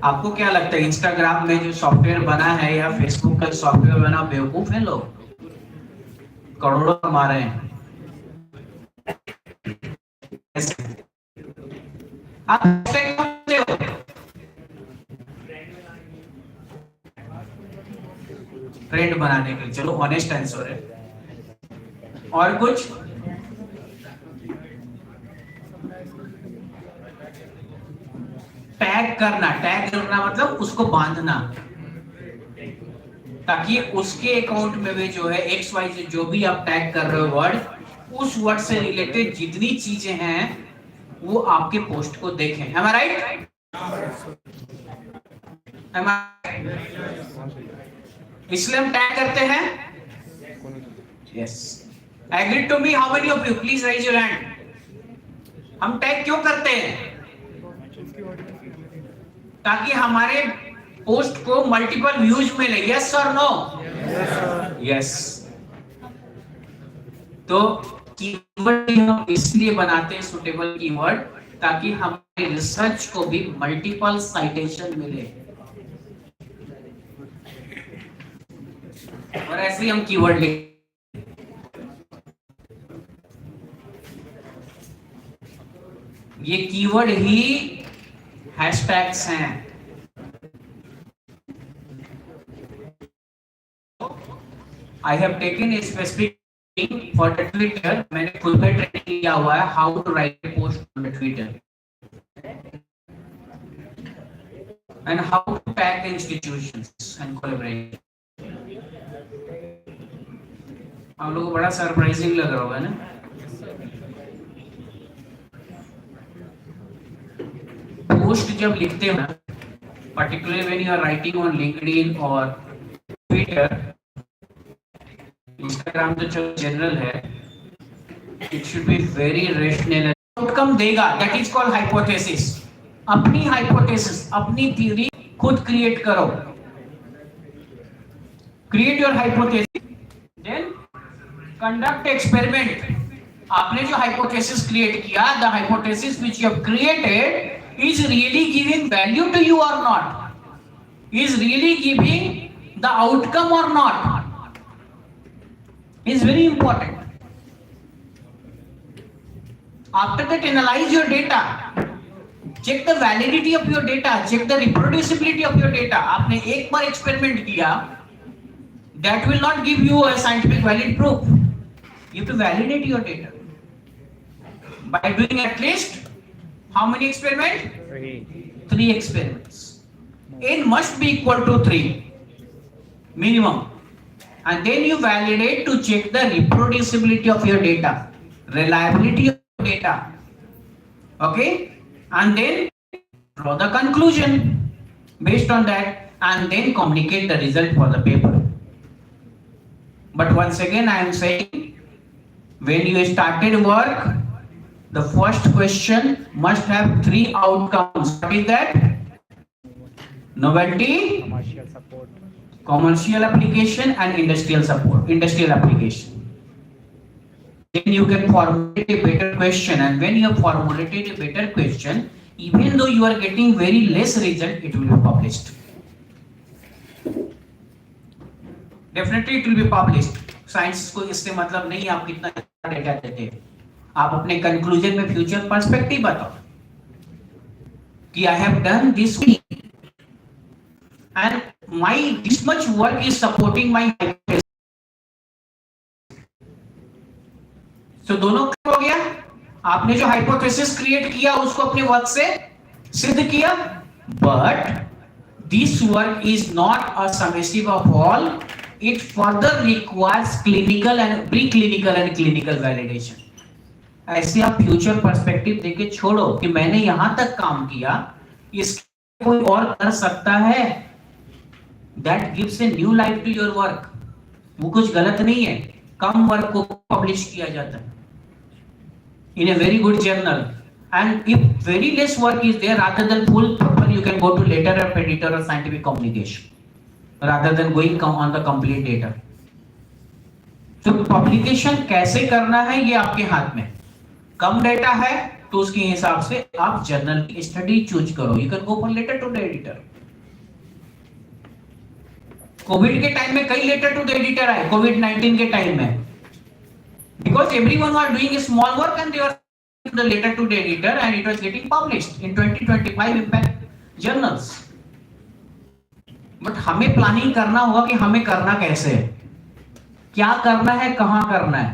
Speaker 4: आपको क्या लगता है इंस्टाग्राम में जो सॉफ्टवेयर बना है या फेसबुक का सॉफ्टवेयर बना, बेवकूफ है लोग? करोड़ों कमा रहे हैं. आप हैशटैग करते हो? ट्रेंड बनाने के लिए. चलो ऑनेस्ट आंसर है. और कुछ? टैग करना मतलब उसको बांधना, ताकि उसके अकाउंट में भी जो है XYZ जो भी आप टैग कर रहे हो वर्ड, उस वर्ड से रिलेटेड जितनी चीजें हैं वो आपके पोस्ट को देखें। Am I right? Am I right? इसलिए हम टैग करते हैं। Yes. Agree to me? How many of you? Please raise your hand. हम टैग क्यों करते हैं? ताकि हमारे पोस्ट को मल्टीपल व्यूज मिले। यस और नो? यस। तो कीवर्ड हम इसलिए बनाते हैं सुटेबल कीवर्ड, ताकि हमारे रिसर्च को भी मल्टीपल साइटेशन मिले, और ऐसे ही हम कीवर्ड लिखते। ये कीवर्ड ही हैशटैग्स हैं। I have taken a specific thing for the Twitter. मैंने खुद में ट्रेनिंग किया हुआ है how to write a post on the Twitter and how to tag the institutions and collaborate. आप लोगों को बड़ा सरप्राइजिंग लग रहा होगा ना? पोस्ट जब लिखते हो ना, particularly when you are writing on LinkedIn or Twitter, Instagram तो चलो जनरल है, it should be very rational. Outcome देगा, that is called hypothesis. अपनी hypothesis, अपनी theory खुद create करो. Create your hypothesis, then conduct experiment. आपने जो hypothesis create किया, the hypothesis which you have created is really giving value to you or not? Is really giving the outcome or not? Is very important. After that, analyze your data. Check the validity of your data. Check the reproducibility of your data. आपने एक बार experiment किया, that will not give you a scientific valid proof. You have to validate your data by doing at least how many experiments? 3 experiments. N must be equal to 3 minimum, and then you validate to check the reproducibility of your data, reliability of data. Okay, and then draw the conclusion based on that, and then communicate the result for the paper. But once again, I am saying, when you started work, the first question must have 3 outcomes. What is that? Novelty, commercial application, and industrial support, industrial application. Then you can formulate a better question, and when you have formulated a better question, even though you are getting very less result, it will be published. Definitely it will be published. Science को इससे मतलब नहीं आप कितना data देते हैं, आप अपने कंक्लूजन में फ्यूचर पर्सपेक्टिव बताओ कि I have done this and my this much work is supporting my hypothesis. तो दोनों हो गया, आपने जो हाइपोथेसिस क्रिएट किया उसको अपने वर्क से सिद्ध किया, but this work is not a summative of all. It further requires clinical and preclinical and clinical validation. ऐसे आप फ्यूचर पर्सपेक्टिव देके छोड़ो कि मैंने यहां तक काम किया, इसके कोई और कर सकता है. That gives a new life to your work. वो कुछ गलत नहीं है. कम वर्क को पब्लिश किया जाता है in a very good journal, and if very less work is there, rather than full paper, you can go to letter of editor or scientific communication, rather than going on the complete data. तो publication कैसे करना है ये आपके हाथ में. कम data है तो उसके हिसाब से आप जर्नल की स्टडी चूज करो. You can go for letter to the editor. COVID के टाइम में कई लेटर टू द एडिटर आए, कोविड-19 के टाइम में, because everyone was doing a small work and they were the letter to the editor and it was getting published in 2025 impact journals. But हमें planning करना होगा कि हमें करना कैसे है, क्या करना है, कहां करना है.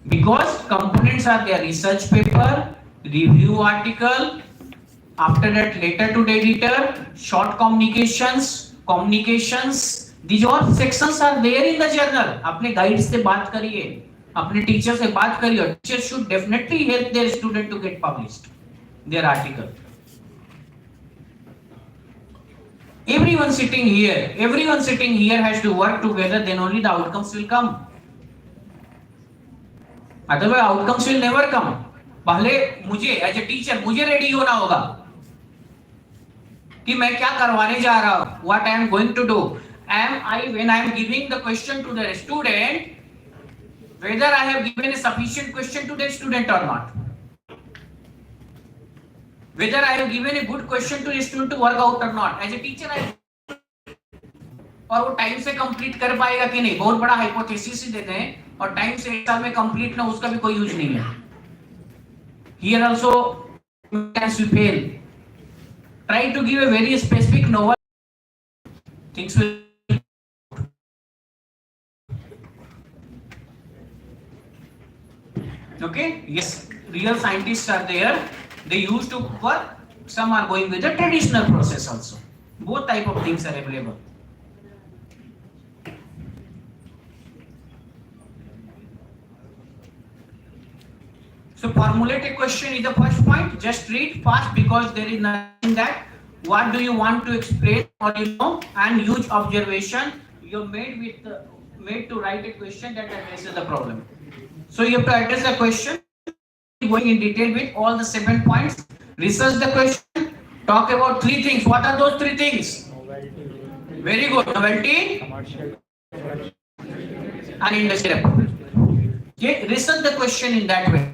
Speaker 4: because components are their research paper, review article, after that letter to the editor, short communications, these all sections are there in the journal. अपने guide से बात करिए, अपने teacher से बात करिए. Teacher should definitely help their student to get published their article. Everyone sitting here has to work together, then only the outcomes will come. Otherwise outcomes will never come. पहले मुझे as a teacher मुझे ready होना होगा कि मैं क्या करवाने जा रहा हूं, what I am going to do. When I am giving the question to the student, whether I have given a sufficient question to the student or not, whether I have given a good question to the student to work out or not. As a teacher और वो time से complete कर पाएगा कि नहीं, बहुत बड़ा hypothesis ही देते हैं और टाइम से एक साल में कंप्लीट ना, उसका भी कोई यूज नहीं है. Here also as we fail, try to give a very specific novel, things will. Okay, yes, real scientists are there. They used to work. Some are going with the traditional process also. Both type of things are available. So formulate a question is the first point. Just read fast because there is nothing that. What do you want to explain or and use observation. You're made to write a question that addresses the problem. So you have to address the question, going in detail with all the 7 points. Research the question. Talk about 3 things. What are those 3 things? Very good. Novelty and industry. Okay. Research the question in that way.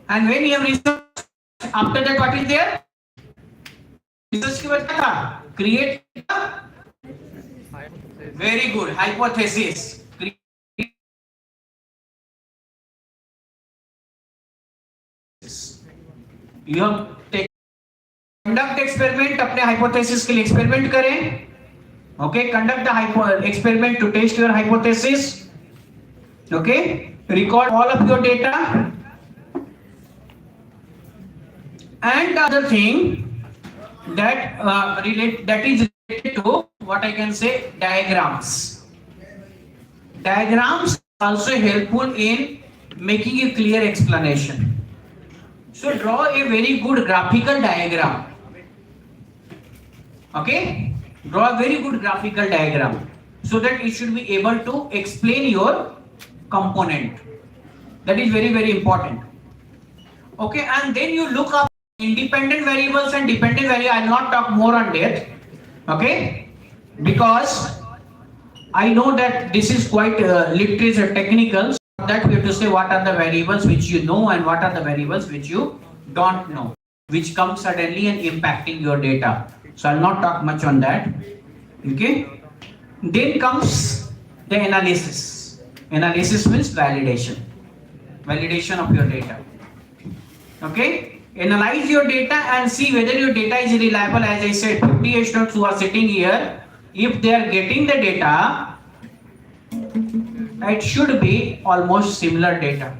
Speaker 4: And when you have research, after that what is there? Research के बाद क्या था? Create very good hypothesis. You have conduct experiment, अपने hypothesis के लिए experiment करें. Okay, conduct the experiment to test your hypothesis. Okay, record all of your data. And the other thing that is related to what I can say, diagrams. Diagrams are also helpful in making a clear explanation. So draw a very good graphical diagram. Okay, draw a very good graphical diagram so that it should be able to explain your component. That is very, very important. Okay, and then you look up independent variables and dependent variables. I will not talk more on that. Okay, because I know that this is quite literature technical. So that we have to say what are the variables which you know and what are the variables which you don't know, which come suddenly and impacting your data. So I will not talk much on that. Okay, then comes the analysis. Analysis means validation of your data. Okay, analyze your data and see whether your data is reliable. As I said, 50 students who are sitting here, if they are getting the data, it should be almost similar data.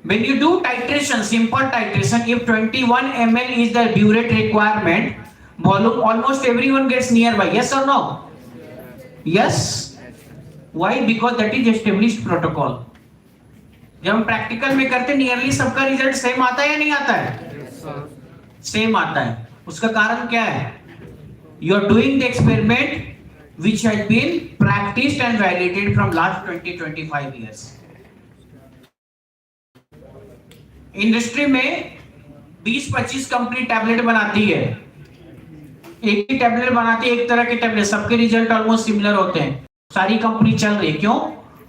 Speaker 4: When you do titration, simple titration, if 21 ml is the burette requirement, volume almost everyone gets nearby. Yes or no? Yes. Why? Because that is established protocol. जब हम practical में करते nearly सबका result same आता है या नहीं आता है? सेम आता है. उसका कारण क्या है? You are doing the experiment which has been practiced and validated from last 20-25 years. Industry में 20-25 कंपनी टैबलेट बनाती है. एक ही टैबलेट बनाती है, एक तरह के टैबलेट, सबके रिजल्ट ऑलमोस्ट सिमिलर होते हैं. सारी कंपनी चल रही है. क्यों?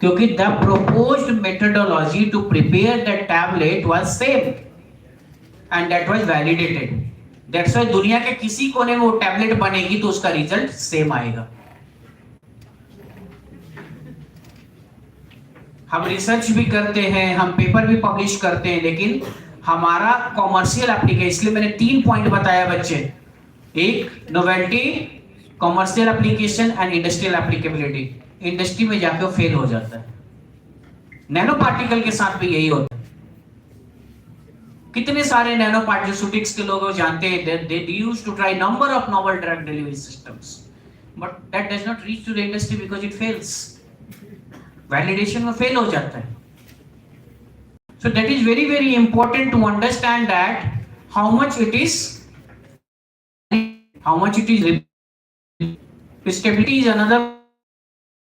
Speaker 4: क्योंकि the proposed methodology to prepare the tablet was same and that was validated. That's why दुनिया के किसी कोने में वो टैबलेट बनेगी तो उसका रिजल्ट सेम आएगा. हम रिसर्च भी करते हैं, हम पेपर भी पब्लिश करते हैं, लेकिन हमारा कॉमर्शियल एप्लीकेशन, इसलिए मैंने 3 पॉइंट बताया बच्चे. एक novelty, commercial application and industrial applicability, industry में जाके वो फेल हो जाता है। नैनो पार्टिकल के साथ भी यही होता है। कितने सारे नैनो पार्टिकल्स के लोग जानते हैं, they used to try number of novel drug delivery systems, but that does not reach to the industry because it fails. Validation में fail हो जाता है। So that is very very important to understand that how much it is stability is another,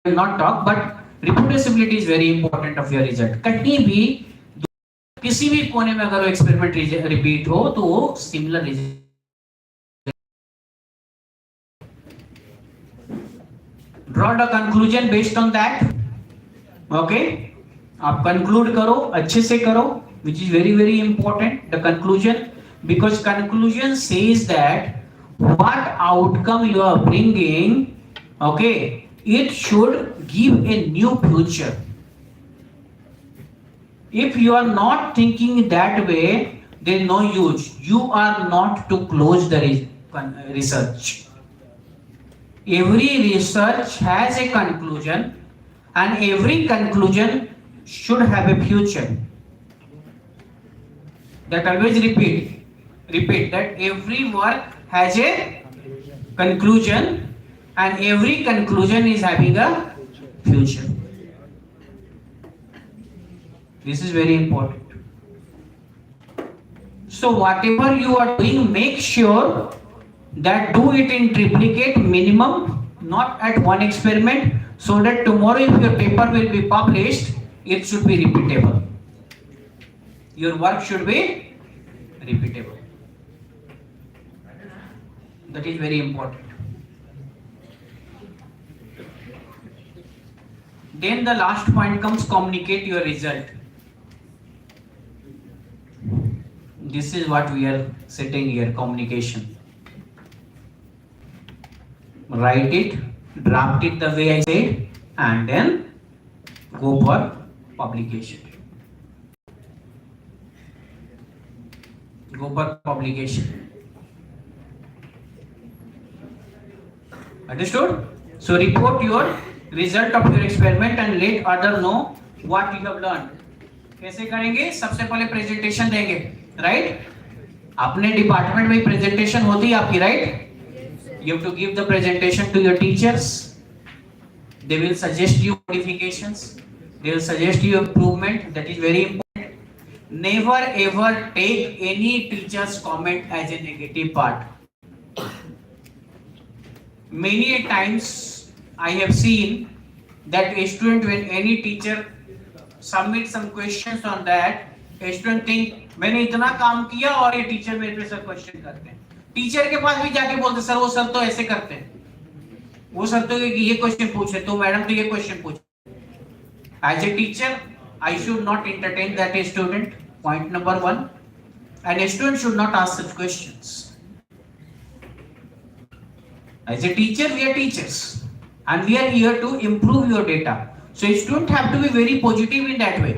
Speaker 4: will not talk, but reproducibility is very important of your result. कहीं भी किसी भी कोने में अगर वो एक्सपेरिमेंट रिपीट हो तो वो similar result. Draw the conclusion based on that. Okay, आप कंक्लूड करो, अच्छे से करो, which is very very important, the conclusion, because conclusion says that what outcome you are bringing, okay, it should give a new future. If you are not thinking that way, there is no use. You are not to close the research. Every research has a conclusion, and every conclusion should have a future. That always repeat that every work has a conclusion, and every conclusion is having a future. This is very important. So whatever you are doing, make sure that do it in triplicate minimum, not at one experiment, so that tomorrow if your paper will be published, it should be repeatable. Your work should be repeatable. That is very important. Then the last point comes, communicate your result. This is what we are sitting here, communication. Write it, draft it the way I said, and then go for publication. Go for publication. Understood? So report your result of your experiment and let others know what you have learned. कैसे करेंगे? सबसे पहले presentation देंगे, right? अपने department में presentation होती है आपकी, right? You have to give the presentation to your teachers. They will suggest you modifications. They will suggest you improvement. That is very important. Never ever take any teacher's comment as a negative part. Many times I have seen that a student, when any teacher submit some questions on that, a student think मैंने इतना काम किया और ये teacher मेरे पे सब question करते हैं। टीचर के पास भी जाके बोलते सर वो सर तो ऐसे करते हैं, वो सर तो ये क्वेश्चन पूछे, तो मैडम तो ये क्वेश्चन पूछे। As a teacher I should not entertain that a student, point number 1, and a student should not ask such questions. As a teacher, we are teachers and we are here to improve your data. So a student have to be very positive in that way.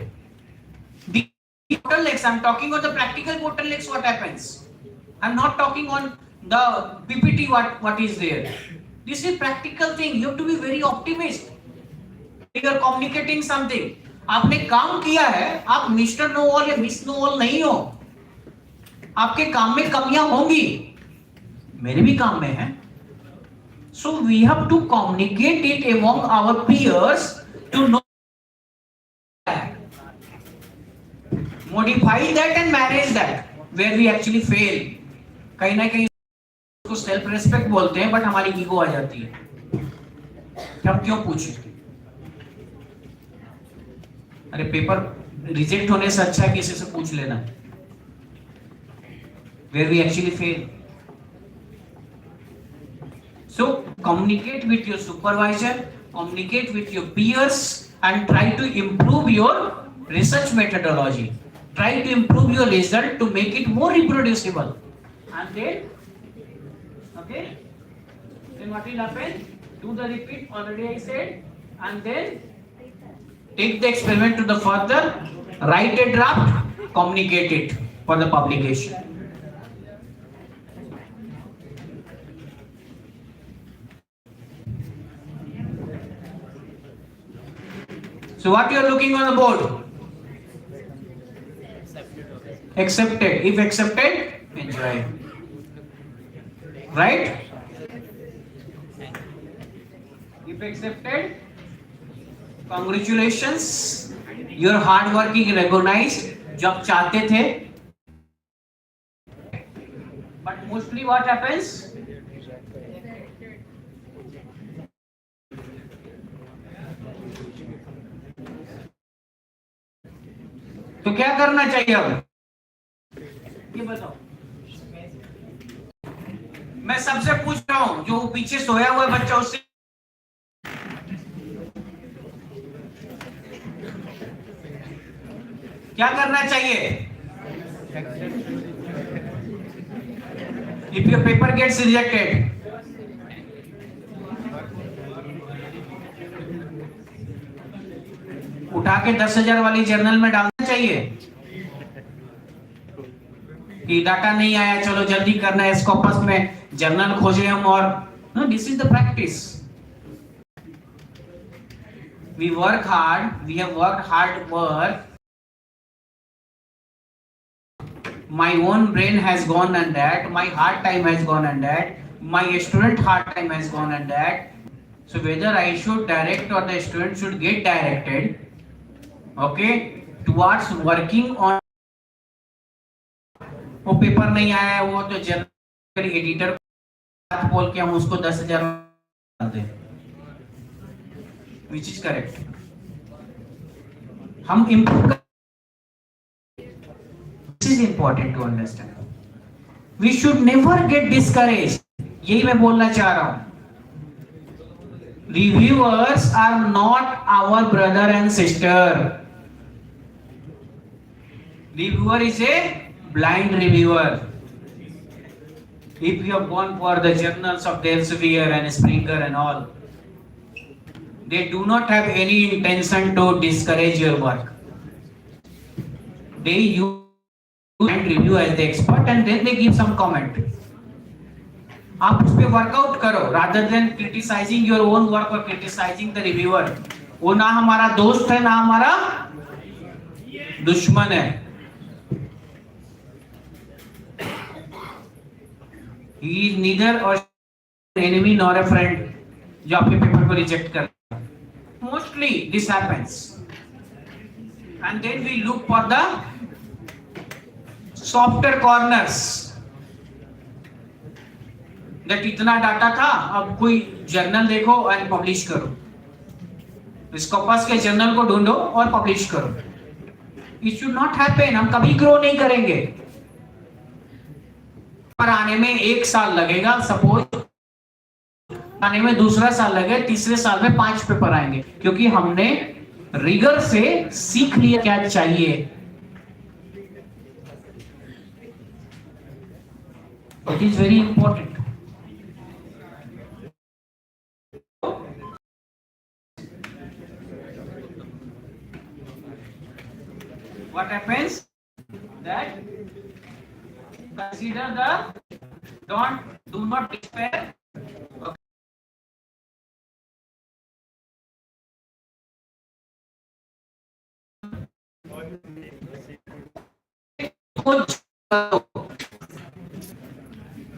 Speaker 4: The bottlenecks, I'm talking on the practical bottlenecks, what happens? I'm not talking on the PPT what is there. This is practical thing. You have to be very optimist. You are communicating something. आपने काम किया है, आप mister know all या miss know all नहीं हो। आपके काम में कमियां होंगी, मेरे भी काम में है। So we have to communicate it among our peers to know that, modify that and manage that where we actually fail. कहीं ना कहीं उसको सेल्फ रेस्पेक्ट बोलते हैं, बट हमारी ईगो आ जाती है, हम क्यों पूछे? अरे पेपर रिजेक्ट होने से अच्छा है किसी से पूछ लेना, where we actually fail. So communicate with your supervisor, communicate with your peers, and try to improve your research methodology. Try to improve your result to make it more reproducible. And then, okay, then what will happen? Do the repeat, already I said, and then take the experiment to the further, write a draft, communicate it for the publication. So what you are looking on the board? Accepted. If accepted, enjoy. Right? If accepted, congratulations. Your hard working recognized. जब चाहते थे. But mostly what happens? तो क्या करना चाहिए अब? ये बताओ. मैं सबसे पूछ रहा हूं, जो पीछे सोया हुआ है बच्चा, उससे क्या करना चाहिए? If your paper gets rejected, उठा के 10,000 वाली जर्नल में डालना चाहिए कि डाटा नहीं आया, चलो जल्दी करना है, स्कोपस में जर्नल खोजे हम. और no, this is the practice. We work hard, we have worked hard work. My own brain has gone on that, my hard time has gone on that, my student hard time has gone on that. So whether I should direct or the student should get directed, okay, towards working on. वो paper नहीं आया, वो तो journal editor बोल के हम उसको 10,000 दें, which is correct. हम improve. This is important to understand. We should never get discouraged. यही मैं बोलना चाह रहा हूं. Reviewers are not our brother and sister. Reviewer is a blind reviewer. If you have gone for the journals of Elsevier and Springer and all, they do not have any intention to discourage your work. They use and review as the expert and then they give some comment. आप उस पे workout करो rather than criticizing your own work or criticizing the reviewer. वो ना हमारा दोस्त है, ना हमारा दुश्मन है. He is neither an enemy nor a friend जो आपके पेपर को रिजेक्ट कर. Mostly this happens. And then we look for the software corners. That इतना डाटा था, अब कोई जर्नल देखो और पब्लिश करो. स्कोपस के जर्नल को ढूंढो और पब्लिश करो. It should not happen. हम कभी ग्रो नहीं करेंगे. पर आने में 1 साल लगेगा, सपोज आने में 2रा साल लगे, 3रे साल में 5 पेपर आएंगे, क्योंकि हमने रिगर से सीख लिया क्या चाहिए. It is very important. What happens? That consider the do not despair.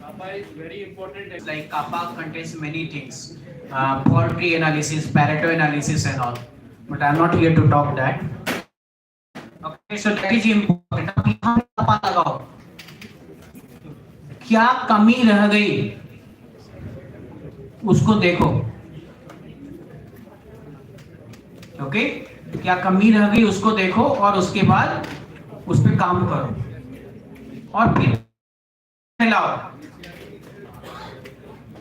Speaker 4: Kappa is very important. Like Kappa contains many things, poetry analysis, Pareto analysis and all. But I am not here to talk that. Okay, so that is important. अब यहाँ Kappa लगाओ. क्या कमी रह गई उसको देखो. Okay, क्या कमी रह गई उसको देखो और उसके बाद उस पे काम करो और फिर लाओ.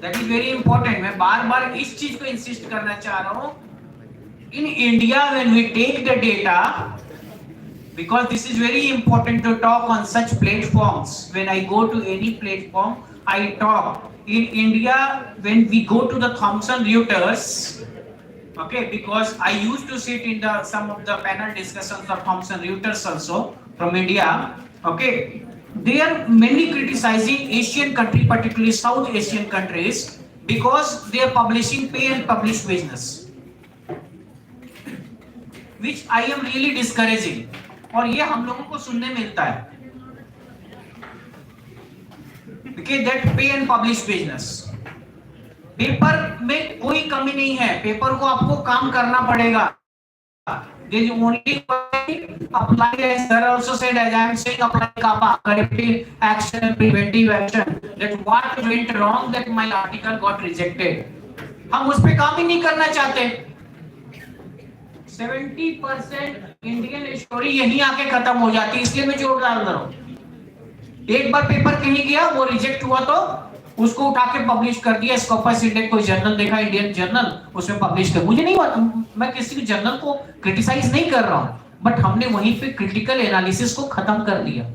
Speaker 4: That is very important. मैं बार-बार इस चीज को इंसिस्ट करना चाह रहा हूं. In India, when we take the data, because this is very important to talk on such platforms. When I go to any platform, I talk. In India, when we go to the Thomson Reuters, okay, because I used to sit in some of the panel discussions of Thomson Reuters also from India. Okay, they are mainly criticizing Asian country, particularly South Asian countries, because they are publishing pay and publish business. which I am really discouraging. और ये हम लोगों को सुनने मिलता है. Okay, that pay and publish business. Paper में कोई कमी नहीं है, पेपर को आपको काम करना पड़ेगा. There is only apply, as sir also said, as I am saying, apply CAPA, corrective action and preventive action. That what went wrong, that my article got rejected. हम उस पे काम ही नहीं करना चाहते. 70% इंडियन स्टोरी यहीं आके खत्म हो जाती है, इसलिए मैं जोर डाल रहा हूँ. एक बार पेपर कहीं गया, वो रिजेक्ट हुआ तो उसको उठा के पब्लिश कर दिया. स्कॉपर्स इंडेक्स कोई जर्नल देखा, इंडियन जर्नल, उसमें पब्लिश कर. मुझे नहीं, मैं किसी भी जर्नल को क्रिटिसाइज नहीं कर रहा हूं, बट हमने वहीं पे क्रिटिकल एनालिसिस को खत्म कर दिया.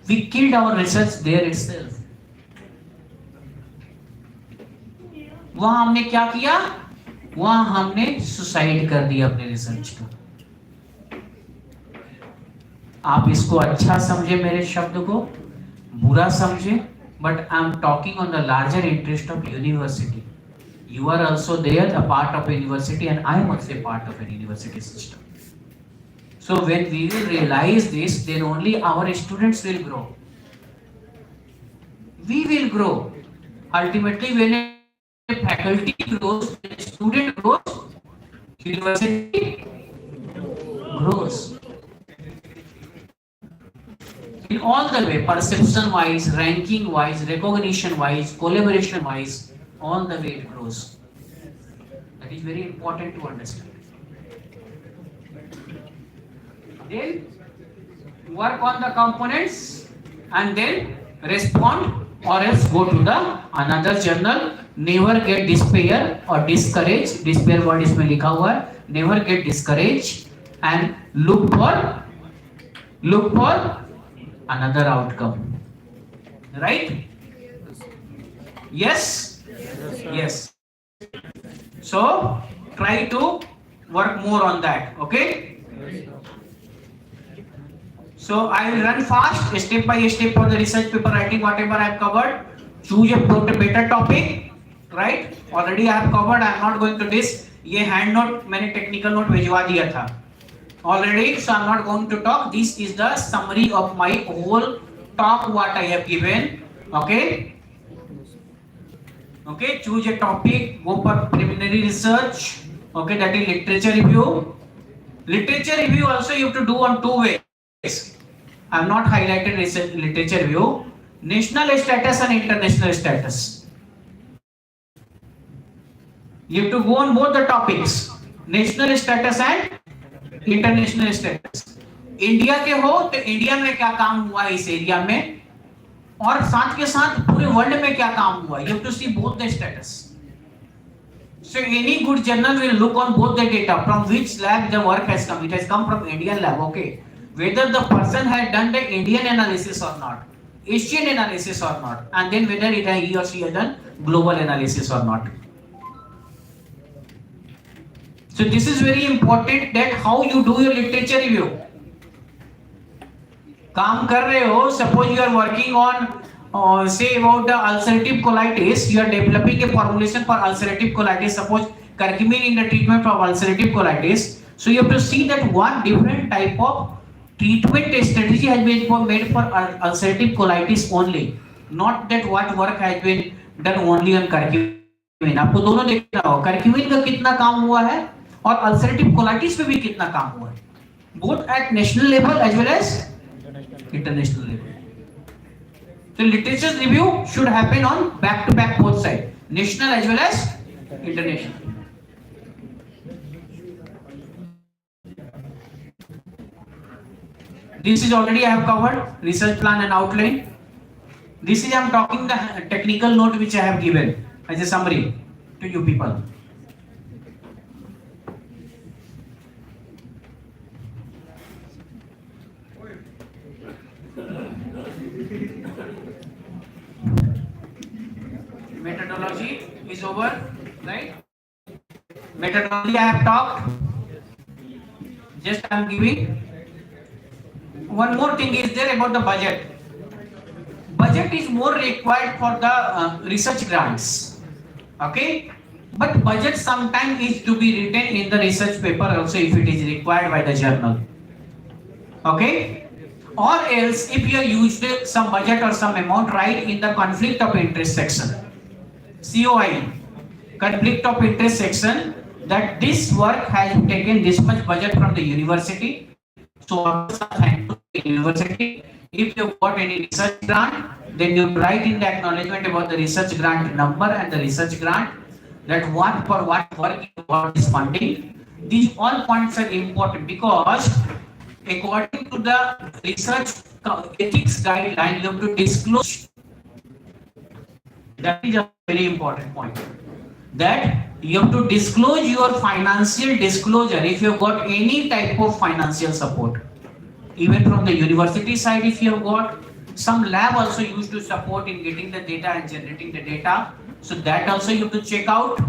Speaker 4: We killed our research there itself. वहां हमने क्या किया, वहां हमने सुसाइड कर दिया अपने रिसर्च को. आप इसको अच्छा समझे मेरे शब्द को, बुरा समझे, but I am talking on the larger interest of university. You are also there, a part of a university, and I am also a part of a university system. So when we will realize this, then only our students will grow. We will grow. Ultimately, when a faculty grows, when a student grows, university grows. In all the way, perception wise, ranking wise, recognition wise, collaboration wise, all the way it grows. That is very important to understand. Then work on the components and then respond, or else go to the another journal. Never get despair or discourage. Despair word इसमें लिखा हुआ है. Never get discouraged and look for another outcome. Right? Yes? Yes. So try to work more on that. Okay? So I will run fast, step by step, for the research paper writing, whatever I have covered. Choose a better topic. Right? Already I have covered. I am not going to this. ये hand note मैंने technical note भिजवा दिया था already, so I'm not going to talk. This is the summary of my whole talk what I have given. Okay, choose a topic, go for preliminary research. Okay, that is literature review. Literature review also you have to do on two ways. I have not highlighted literature review. National status and international status. You have to go on both the topics, national status and international status. India के हो तो India में क्या काम हुआ इस area में, और साथ के साथ पूरे वर्ल्ड में क्या काम हुआ. You have to see both the status. So any good journal will look on both the data from which lab the work has come. It has come from Indian lab. Okay, whether the person has done the Indian analysis और not, Asian analysis और not, and then whether it he और she has done global analysis और not. So this is very important, that how you do your literature review. काम कर रहे हो, suppose you are working on say about the ulcerative colitis, you are developing a formulation for ulcerative colitis, suppose curcumin in the treatment for ulcerative colitis. So you have to see that what different type of treatment strategy has been made for ulcerative colitis only, not that what work has been done only on curcumin. आपको दोनों देखना होगा, curcumin का कितना काम हुआ है और अल्सरेटिव कोलाइटिस पे भी कितना काम हुआ है, both at national level as well as international level. तो literature review should happen on back to back both side, national as well as international. This is already I have covered research plan and outline. This is I am talking the technical note which I have given as a summary to you people. Methodology is over, right? Methodology I have talked. Just I am giving. One more thing is there about the budget. Budget is more required for the research grants. Okay, But budget sometimes is to be written in the research paper also if it is required by the journal. Okay? Or else if you have used some budget or some amount, write in the conflict of interest section. COI, conflict of interest section, that this work has taken this much budget from the university. So thank to the university. If you got any research grant, then you write in the acknowledgement about the research grant number and the research grant, that what for what work you got this funding. These all points are important because according to the research ethics guideline, you have to disclose. That is a very important point. That you have to disclose your financial disclosure if you have got any type of financial support. Even from the university side, if you have got some lab also used to support in getting the data and generating the data. So that also you have to check out.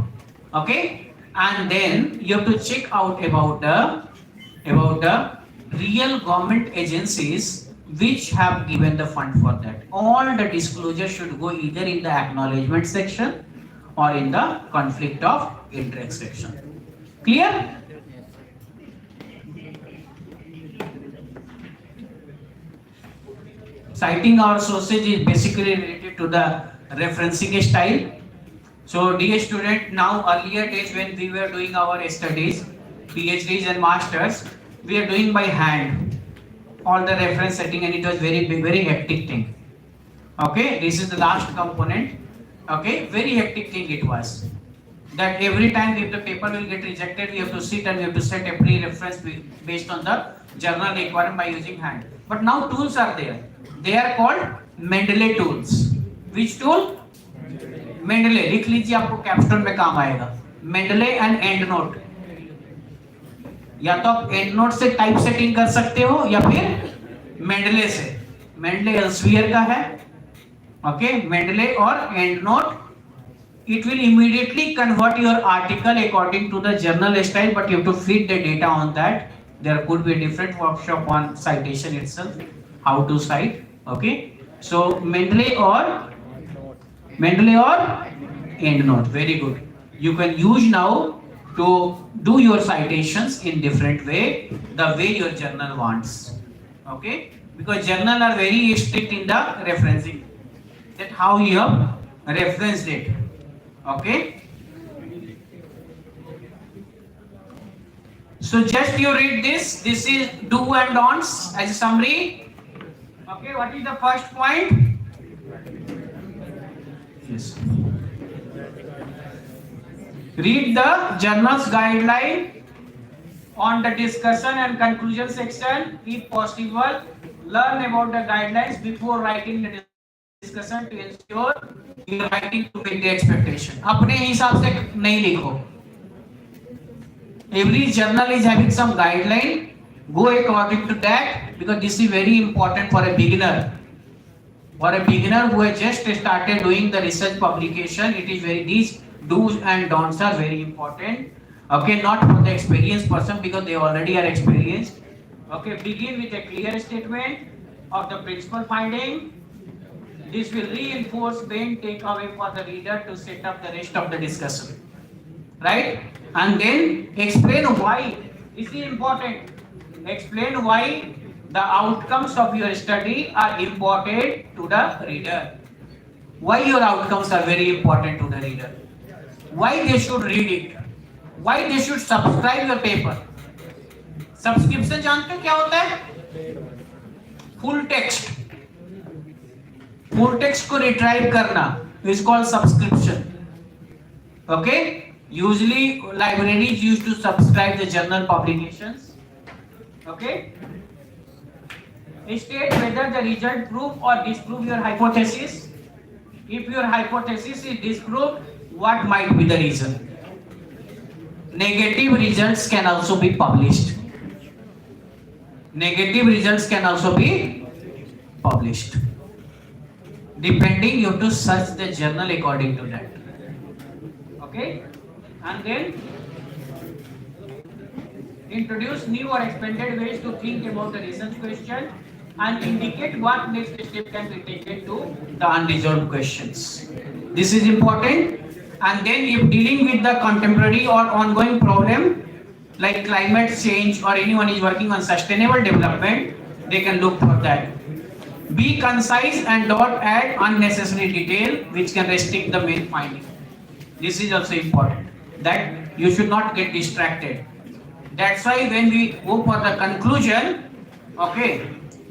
Speaker 4: Okay? And then you have to check out about the real government agencies which have given the fund for that. All the disclosure should go either in the acknowledgement section or in the conflict of interest section. Clear? Citing our sources is basically related to the referencing style. So dear student, now earlier days when we were doing our studies, PhDs and masters, we are doing by hand all the reference setting, and it was very hectic thing. Okay, this is the last component. Okay, very hectic thing it was. That every time if the paper will get rejected, we have to sit and we have to set every reference based on the journal requirement by using hand. But now tools are there. They are called Mendeley tools. Which tool? Mendeley. लिख लीजिए, आपको कैप्स्टोन में काम आएगा. Mendeley and EndNote. या तो आप EndNote से टाइप सेटिंग कर सकते हो या फिर Mendeley से. Mendeley Elsevier का है. Okay, Mendeley or EndNote. It will immediately convert your article according to the journal style, but you have to feed the data on that. There could be a different workshop on citation itself, how to cite. Okay, so Mendeley or EndNote. Very good. You can use now to do your citations in different way, the way your journal wants. Okay, because journal are very strict in the referencing, that how you have referenced it. Okay, so just you read this. This is do and don'ts as a summary. Okay, what is the first point? Yes. Read the journal's guideline on the discussion and conclusion section. If possible, learn about the guidelines before writing the discussion to ensure you are writing to meet the expectation. अपने हिसाब से नहीं लिखो. Every journal is having some guideline. Go according to that, because this is very important for a beginner. For a beginner who has just started doing the research publication, it is very, these do's and don'ts are very important. Okay, not for the experienced person because they already are experienced. Okay, begin with a clear statement of the principal finding. This will reinforce main takeaway for the reader to set up the rest of the discussion. Right? And then explain why. This is important. Explain why the outcomes of your study are important to the reader. Why your outcomes are very important to the reader. Why they should read it. Why they should subscribe your paper. Subscription जानते हो क्या होता है? Full text. Full text को retrieve करना is called subscription. Okay? Usually libraries used to subscribe the journal publications. Okay? State whether the result prove or disprove your hypothesis. If your hypothesis is disproved, what might be the reason? Negative results can also be published. Negative results can also be published. Depending, you have to search the journal according to that. Okay? And then introduce new or expanded ways to think about the research question and indicate what next step can be taken to the unresolved questions. This is important. And then if dealing with the contemporary or ongoing problem like climate change, or anyone is working on sustainable development, they can look for that. Be concise and don't add unnecessary detail which can restrict the main finding. This is also important, that you should not get distracted. That's why when we go for the conclusion, okay,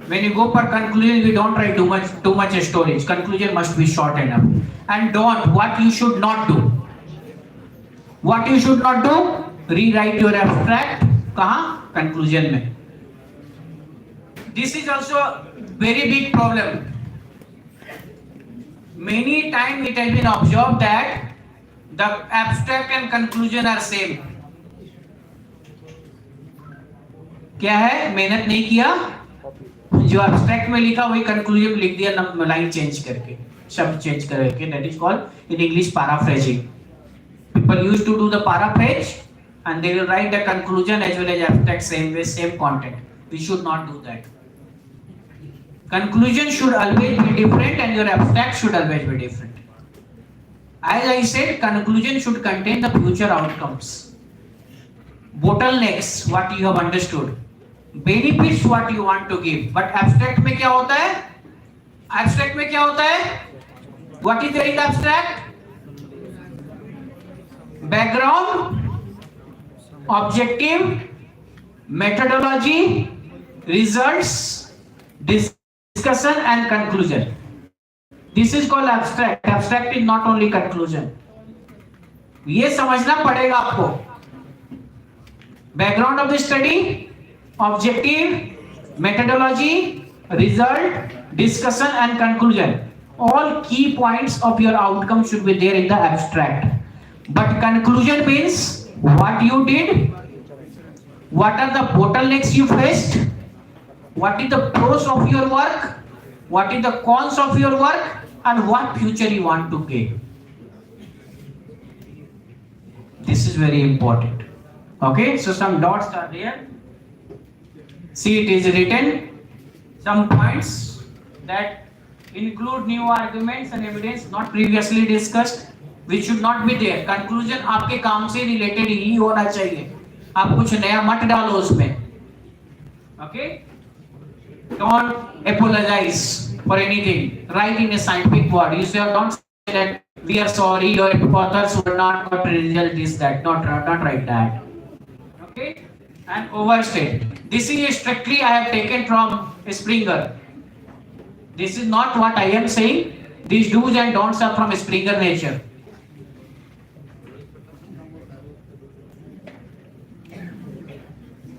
Speaker 4: when you go for conclusion, we don't write too much storage. Conclusion must be short enough. And don't, what you should not do. What you should not do? Rewrite your abstract. Kaha? Conclusion mein. This is also a very big problem. Many times it has been observed that the abstract and conclusion are same. क्या है? मेहनत नहीं किया, जो abstract में लिखा वही conclusion में लिख दिया, लाइन चेंज करके, शब्द चेंज करके. That is called in English paraphrasing. People used to do the paraphrase and they will write the conclusion as well as abstract same way, same content. We should not do that. Conclusion should always be different and your abstract should always be different. As I said, conclusion should contain the future outcomes. Bottlenecks, what you have understood. Benefits, what you want to give. But abstract में क्या होता है? Abstract में क्या होता है? What is there in abstract? Background, objective, methodology, results, discussion and conclusion. This is called abstract. Abstract is not only conclusion. ये समझना पड़ेगा आपको. Background of the study, objective, methodology, result, discussion and conclusion. All key points of your outcome should be there in the abstract. But conclusion means what you did, what are the bottlenecks you faced, what is the pros of your work, what is the cons of your work, and what future you want to gain. This is very important. Okay, so some dots are there. See, it is written some points that include new arguments and evidence not previously discussed, which should not be there. Conclusion आपके काम से related ही होना चाहिए. आप कुछ नया मत डालो उसमें. Okay? Don't apologize for anything. Write in a scientific word. You say, don't say that we are sorry, your authors were not got result this that. Not write that. Okay? And overstate. This is strictly I have taken from Springer. This is not what I am saying. These do's and don'ts are from Springer nature.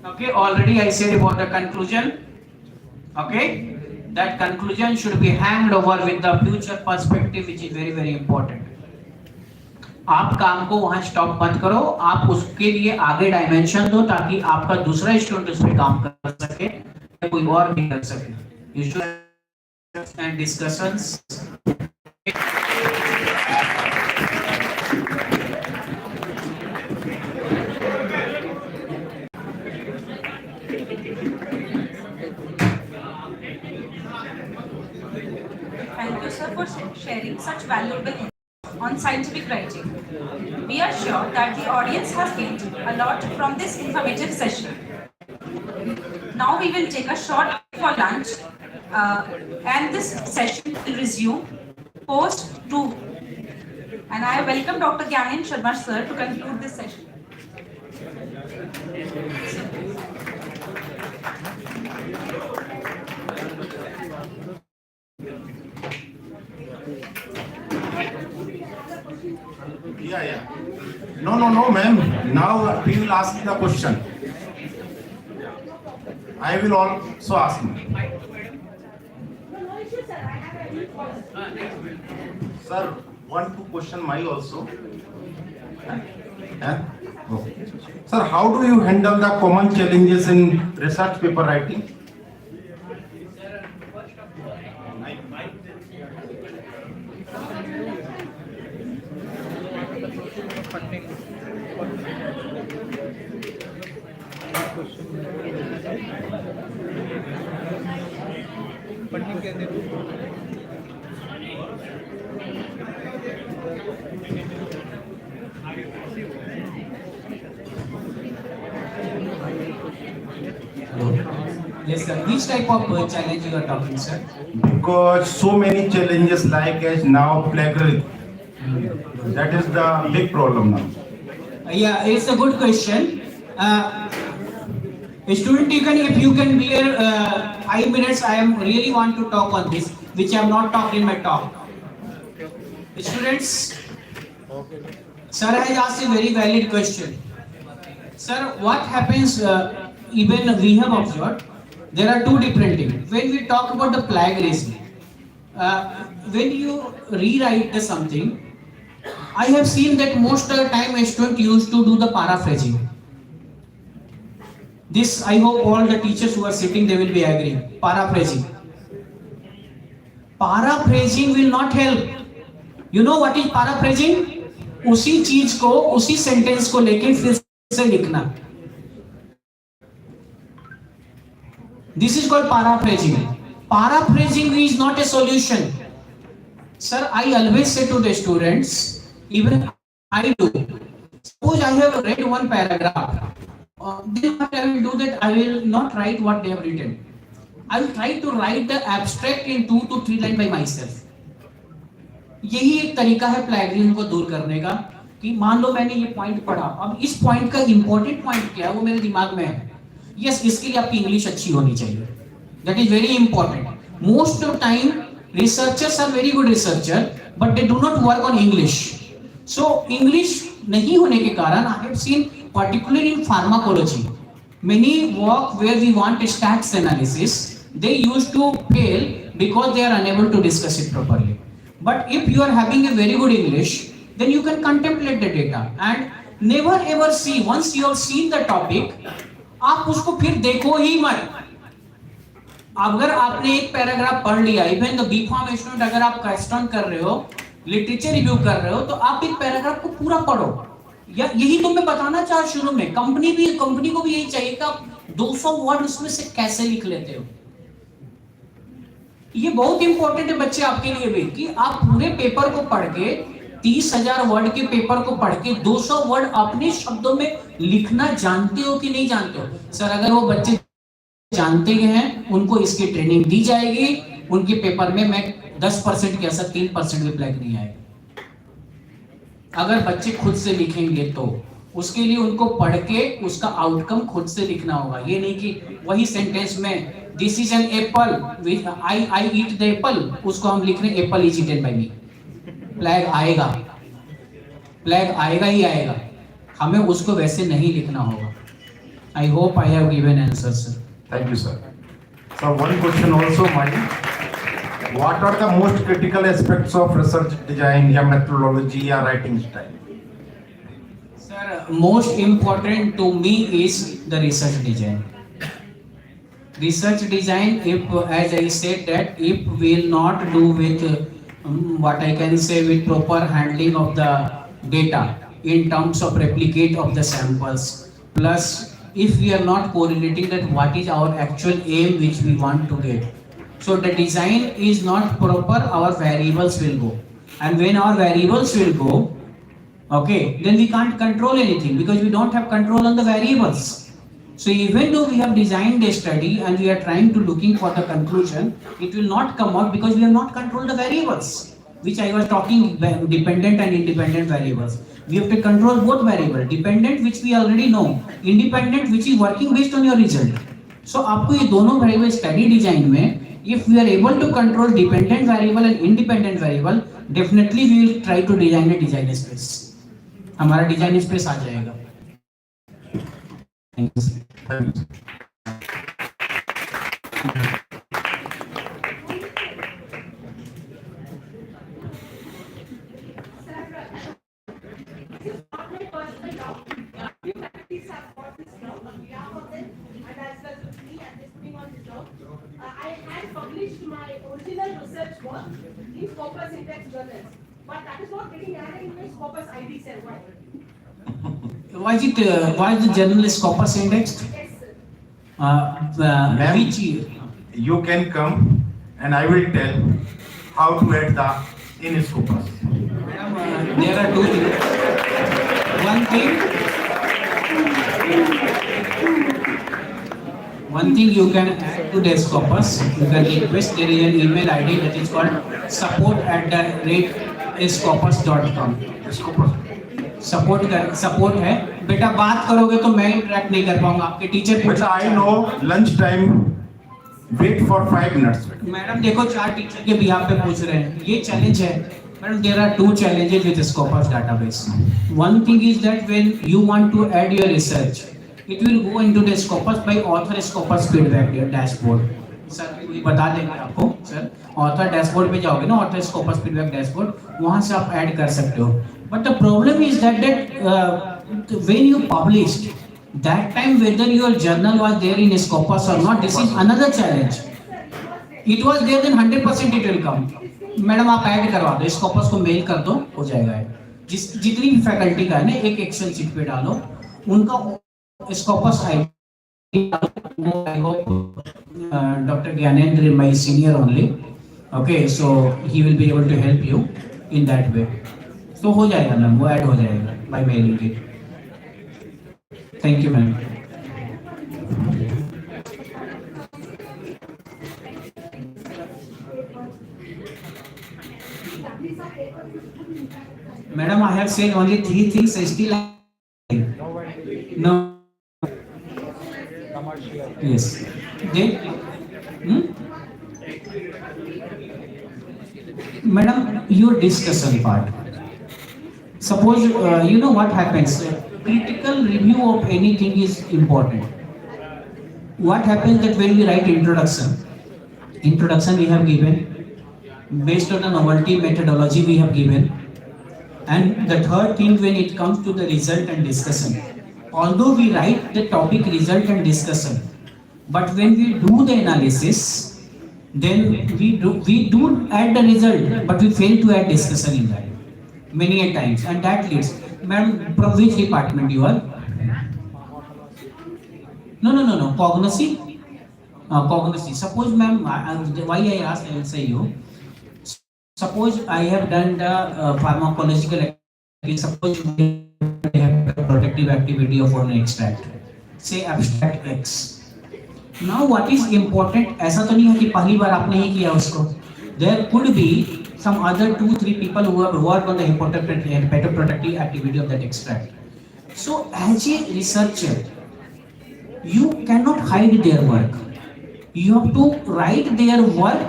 Speaker 4: Okay, already I said about the conclusion. Okay, that conclusion should be hanged over with the future perspective, which is very very important. आप काम को वहां stop मत करो, आप उसके लिए आगे डायमेंशन दो ताकि आपका दूसरा स्टूडेंट उस पर काम कर सके, कोई और भी कर सके. You should and discussions.
Speaker 2: Thank you, sir, for sharing such valuable insights on scientific writing. We are sure that the audience has gained a lot from this informative session. Now we will take a short break for lunch, and this session will resume post 2. And I welcome Dr. Gyanin Sharma, sir, to conclude this session.
Speaker 5: Yeah. No, ma'am. Now we will ask the question. I will also ask. Sir, 1-2 question my also. Oh. Sir, how do you handle the common challenges in research paper writing?
Speaker 4: Yes, sir. Which type of challenge you are talking, sir?
Speaker 5: Because so many challenges like as now plagiarism. That is the big problem now.
Speaker 4: Yeah, it's a good question. Student, if you can bear 5 minutes, I am really want to talk on this, which I have not talked in my talk. Students, sir has asked a very valid question. Sir, what happens, even we have observed, there are two different things. When we talk about the plagiarism, when you rewrite something, I have seen that most of the time a student used to do the paraphrasing. This, I hope all the teachers who are sitting, they will be agreeing. Paraphrasing. Paraphrasing will not help. You know what is paraphrasing? उसी चीज को, उसी sentence को लेके फिर से लिखना. This is called paraphrasing. Paraphrasing is not a solution. Sir, I always say to the students, even I do. Suppose I have read one paragraph. Then what I will do that I will not write what they have written. I will try to write the abstract in 2 to 3 lines by myself. यही एक तरीका है plagiarism को दूर करने का कि मान लो मैंने ये पॉइंट पढ़ा, अब इस पॉइंट का इंपॉर्टेंट पॉइंट क्या है वो मेरे दिमाग में है. यस, इसके लिए आपकी इंग्लिश अच्छी होनी चाहिए. That is very important. Most of time researchers are very good researcher but they do not work on English. So English नहीं होने के कारण I have seen particularly in pharmacology, many work where we want a stats analysis, they used to fail because they are unable to discuss it properly. But if you are having a very good English, then you can contemplate the data and never ever see, once you have seen the topic, आप उसको फिर देखो ही मत. अगर आपने एक paragraph पढ़ लिया, इवन द बीकॉम स्टूडेंट अगर आप क्वेश्चन कर रहे हो, लिटरेचर रिव्यू कर रहे हो, तो आप एक पैराग्राफ को पूरा पढ़ो. या यही तो मैं बताना चाह शुरू में, कंपनी को भी यही चाहिए कि आप 200 वर्ड उसमें से कैसे लिख लेते हो. ये बहुत इंपॉर्टेंट है बच्चे आपके लिए भी कि आप पूरे पेपर को पढ़ के 30,000 वर्ड के पेपर को पढ़ के 200 वर्ड अपने शब्दों में लिखना जानते हो कि नहीं जानते हो. सर, अगर वो बच्चे जानते हैं, उनको इसकी ट्रेनिंग दी जाएगी, उनके पेपर में मैं 10% कह सकता 3% भी फ्लैग नहीं आएगा. अगर बच्चे खुद से लिखेंगे तो उसके लिए उनको पढ़ के उसका आउटकम खुद से लिखना होगा. ये नहीं कि वही सेंटेंस में this is an apple, I eat the apple, उसको हम लिख रहे हैं apple is eaten by me. Flag आएगा, फ्लैग आएगा ही आएगा. हमें उसको वैसे नहीं लिखना होगा. I hope I have given answer sir.
Speaker 5: Thank you, sir. So one question also mine. What are the most critical aspects of research design या methodology या writing style?
Speaker 4: Sir, most important to me is the research design. Research design, if as I said that if we will not do with what I can say with proper handling of the data in terms of replicate of the samples, plus if we are not correlating that what is our actual aim which we want to get. So the design is not proper, our variables will go. And when our variables will go, okay, then we can't control anything because we don't have control on the variables. So even though we have designed a study and we are trying to looking for the conclusion, it will not come out because we have not controlled the variables, which I was talking dependent and independent variables. We have to control both variables, dependent which we already know, independent which is working based on your result. So आपको ये दोनों variable study design में if we are able to control dependent variable and independent variable, definitely we will try to design a design space. हमारा design space आ जाएगा. Thank you.
Speaker 5: Thank you.
Speaker 6: I had published my original research work in Scopus Index journals, but that is not getting added in my Scopus ID cell.
Speaker 4: Why is the journal Scopus indexed?
Speaker 6: Yes, sir.
Speaker 4: Which year?
Speaker 5: You can come and I will tell how to add the in Scopus.
Speaker 4: There are two things. One thing, One thing you can add to the Scopus, you can request, there is an email ID that is called support@scopus.com. Support है बेटा, बात करोगे तो मैं interact नहीं कर पाऊंगा, आपके teacher
Speaker 5: But I know lunch time. Wait for 5 minutes.
Speaker 4: Madam देखो 4 टीचर के भी आप पे पूछ रहे हैं, ये चैलेंज है madam. There are 2 challenges with Scopus database. One thing is that when you want to add your research, it will go into the Scopus by author Scopus feedback dashboard. Sir ये बता देंगे आपको sir, author dashboard पे जाओगे ना, author Scopus feedback dashboard, वहां से आप ऐड कर सकते हो. But the problem is that when you published that time whether your journal was there in Scopus or not, this is another challenge. It was there then 100% it will come. Madam आप add करवा दो, Scopus को mail कर दो, हो जाएगा. जितनी भी फैकल्टी का है ना, एक एक्सेल शीट पे डालो, उनका Scopus ID. I hope Dr. Gyanendra is my senior only. Okay, so he will be able to help you in that way. So हो जाएगा मैम, वो ऐड हो जाएगा by mailing it. Thank you, ma'am. Madam, I have said only 3 things. I still no. Yes. Then, Madam, your discussion part. Suppose you know what happens. Critical review of anything is important. What happens that when we write introduction we have given, based on the novelty methodology we have given, and the third thing when it comes to the result and discussion, although we write the topic, result and discussion, but when we do the analysis, then we do add the result, but we fail to add discussion in that many a times, and that leads. Ma'am, from which department you are? No. Cognosy. Cognosy. Suppose, ma'am, why I asked, I will say you. Suppose I have done the pharmacological activity. Suppose I have protective activity of an extract. Say abstract X. Now, what is important? ऐसा तो नहीं है कि पहली बार आपने ही किया उसको. There could be some other 2-3 people who have worked on the hepatoprotective activity of that extract. So as a researcher, you cannot hide their work. You have to write their work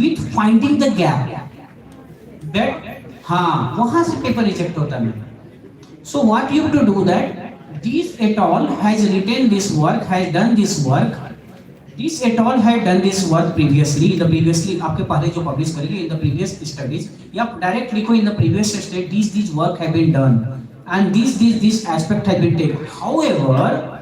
Speaker 4: with finding the gap. That हाँ वहाँ से paper reject होता है. So what you have to do that this et al has written this work, has done this work. This et al had done this work previously. In the previously आपके पहले जो publish करेंगे in the previous studies, या direct लिखो in the previous study these work have been done and this aspect has been taken. However,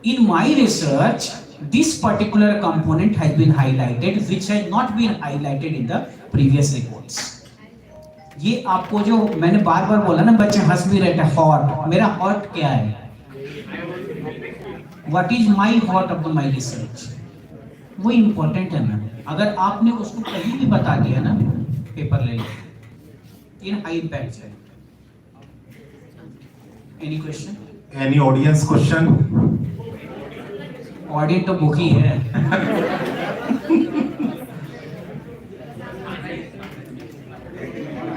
Speaker 4: in my research, this particular component has been highlighted, which has not been highlighted in the previous reports. ये आपको जो मैंने बार-बार बोला ना, बच्चे हंस भी रहे थे, hot. मेरा hot क्या है? What is my hot upon my research? वो इम्पोर्टेंट है मैम. अगर आपने उसको कहीं भी बता दिया ना, पेपर ले लो. इन हाई इम्पैक्ट है. Any question?
Speaker 5: Any audience question?
Speaker 4: Audience तो भूखी है.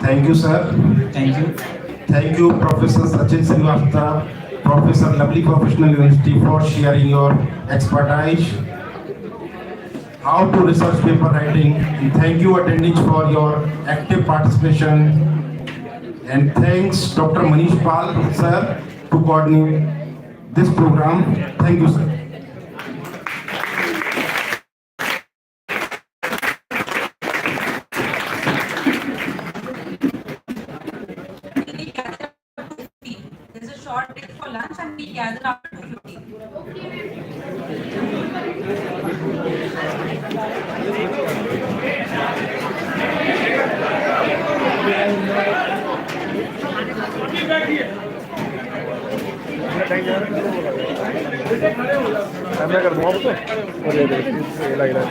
Speaker 5: Thank you, sir.
Speaker 4: Thank you.
Speaker 5: Thank you, Professor Sachin Srivastava, Professor Lovely Professional University, for sharing your expertise. How to research paper writing. And thank you, attendees, for your active participation. And thanks, Dr. Manish Pal, sir, to coordinate this program. Thank you, sir.
Speaker 2: There's a short break for lunch and we gather after 2:15.
Speaker 7: Camera कर दूंगा आपको और ये लग रहा है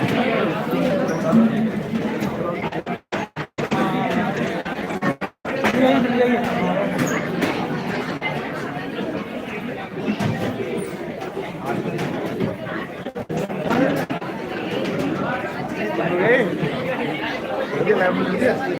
Speaker 7: cab मिलती है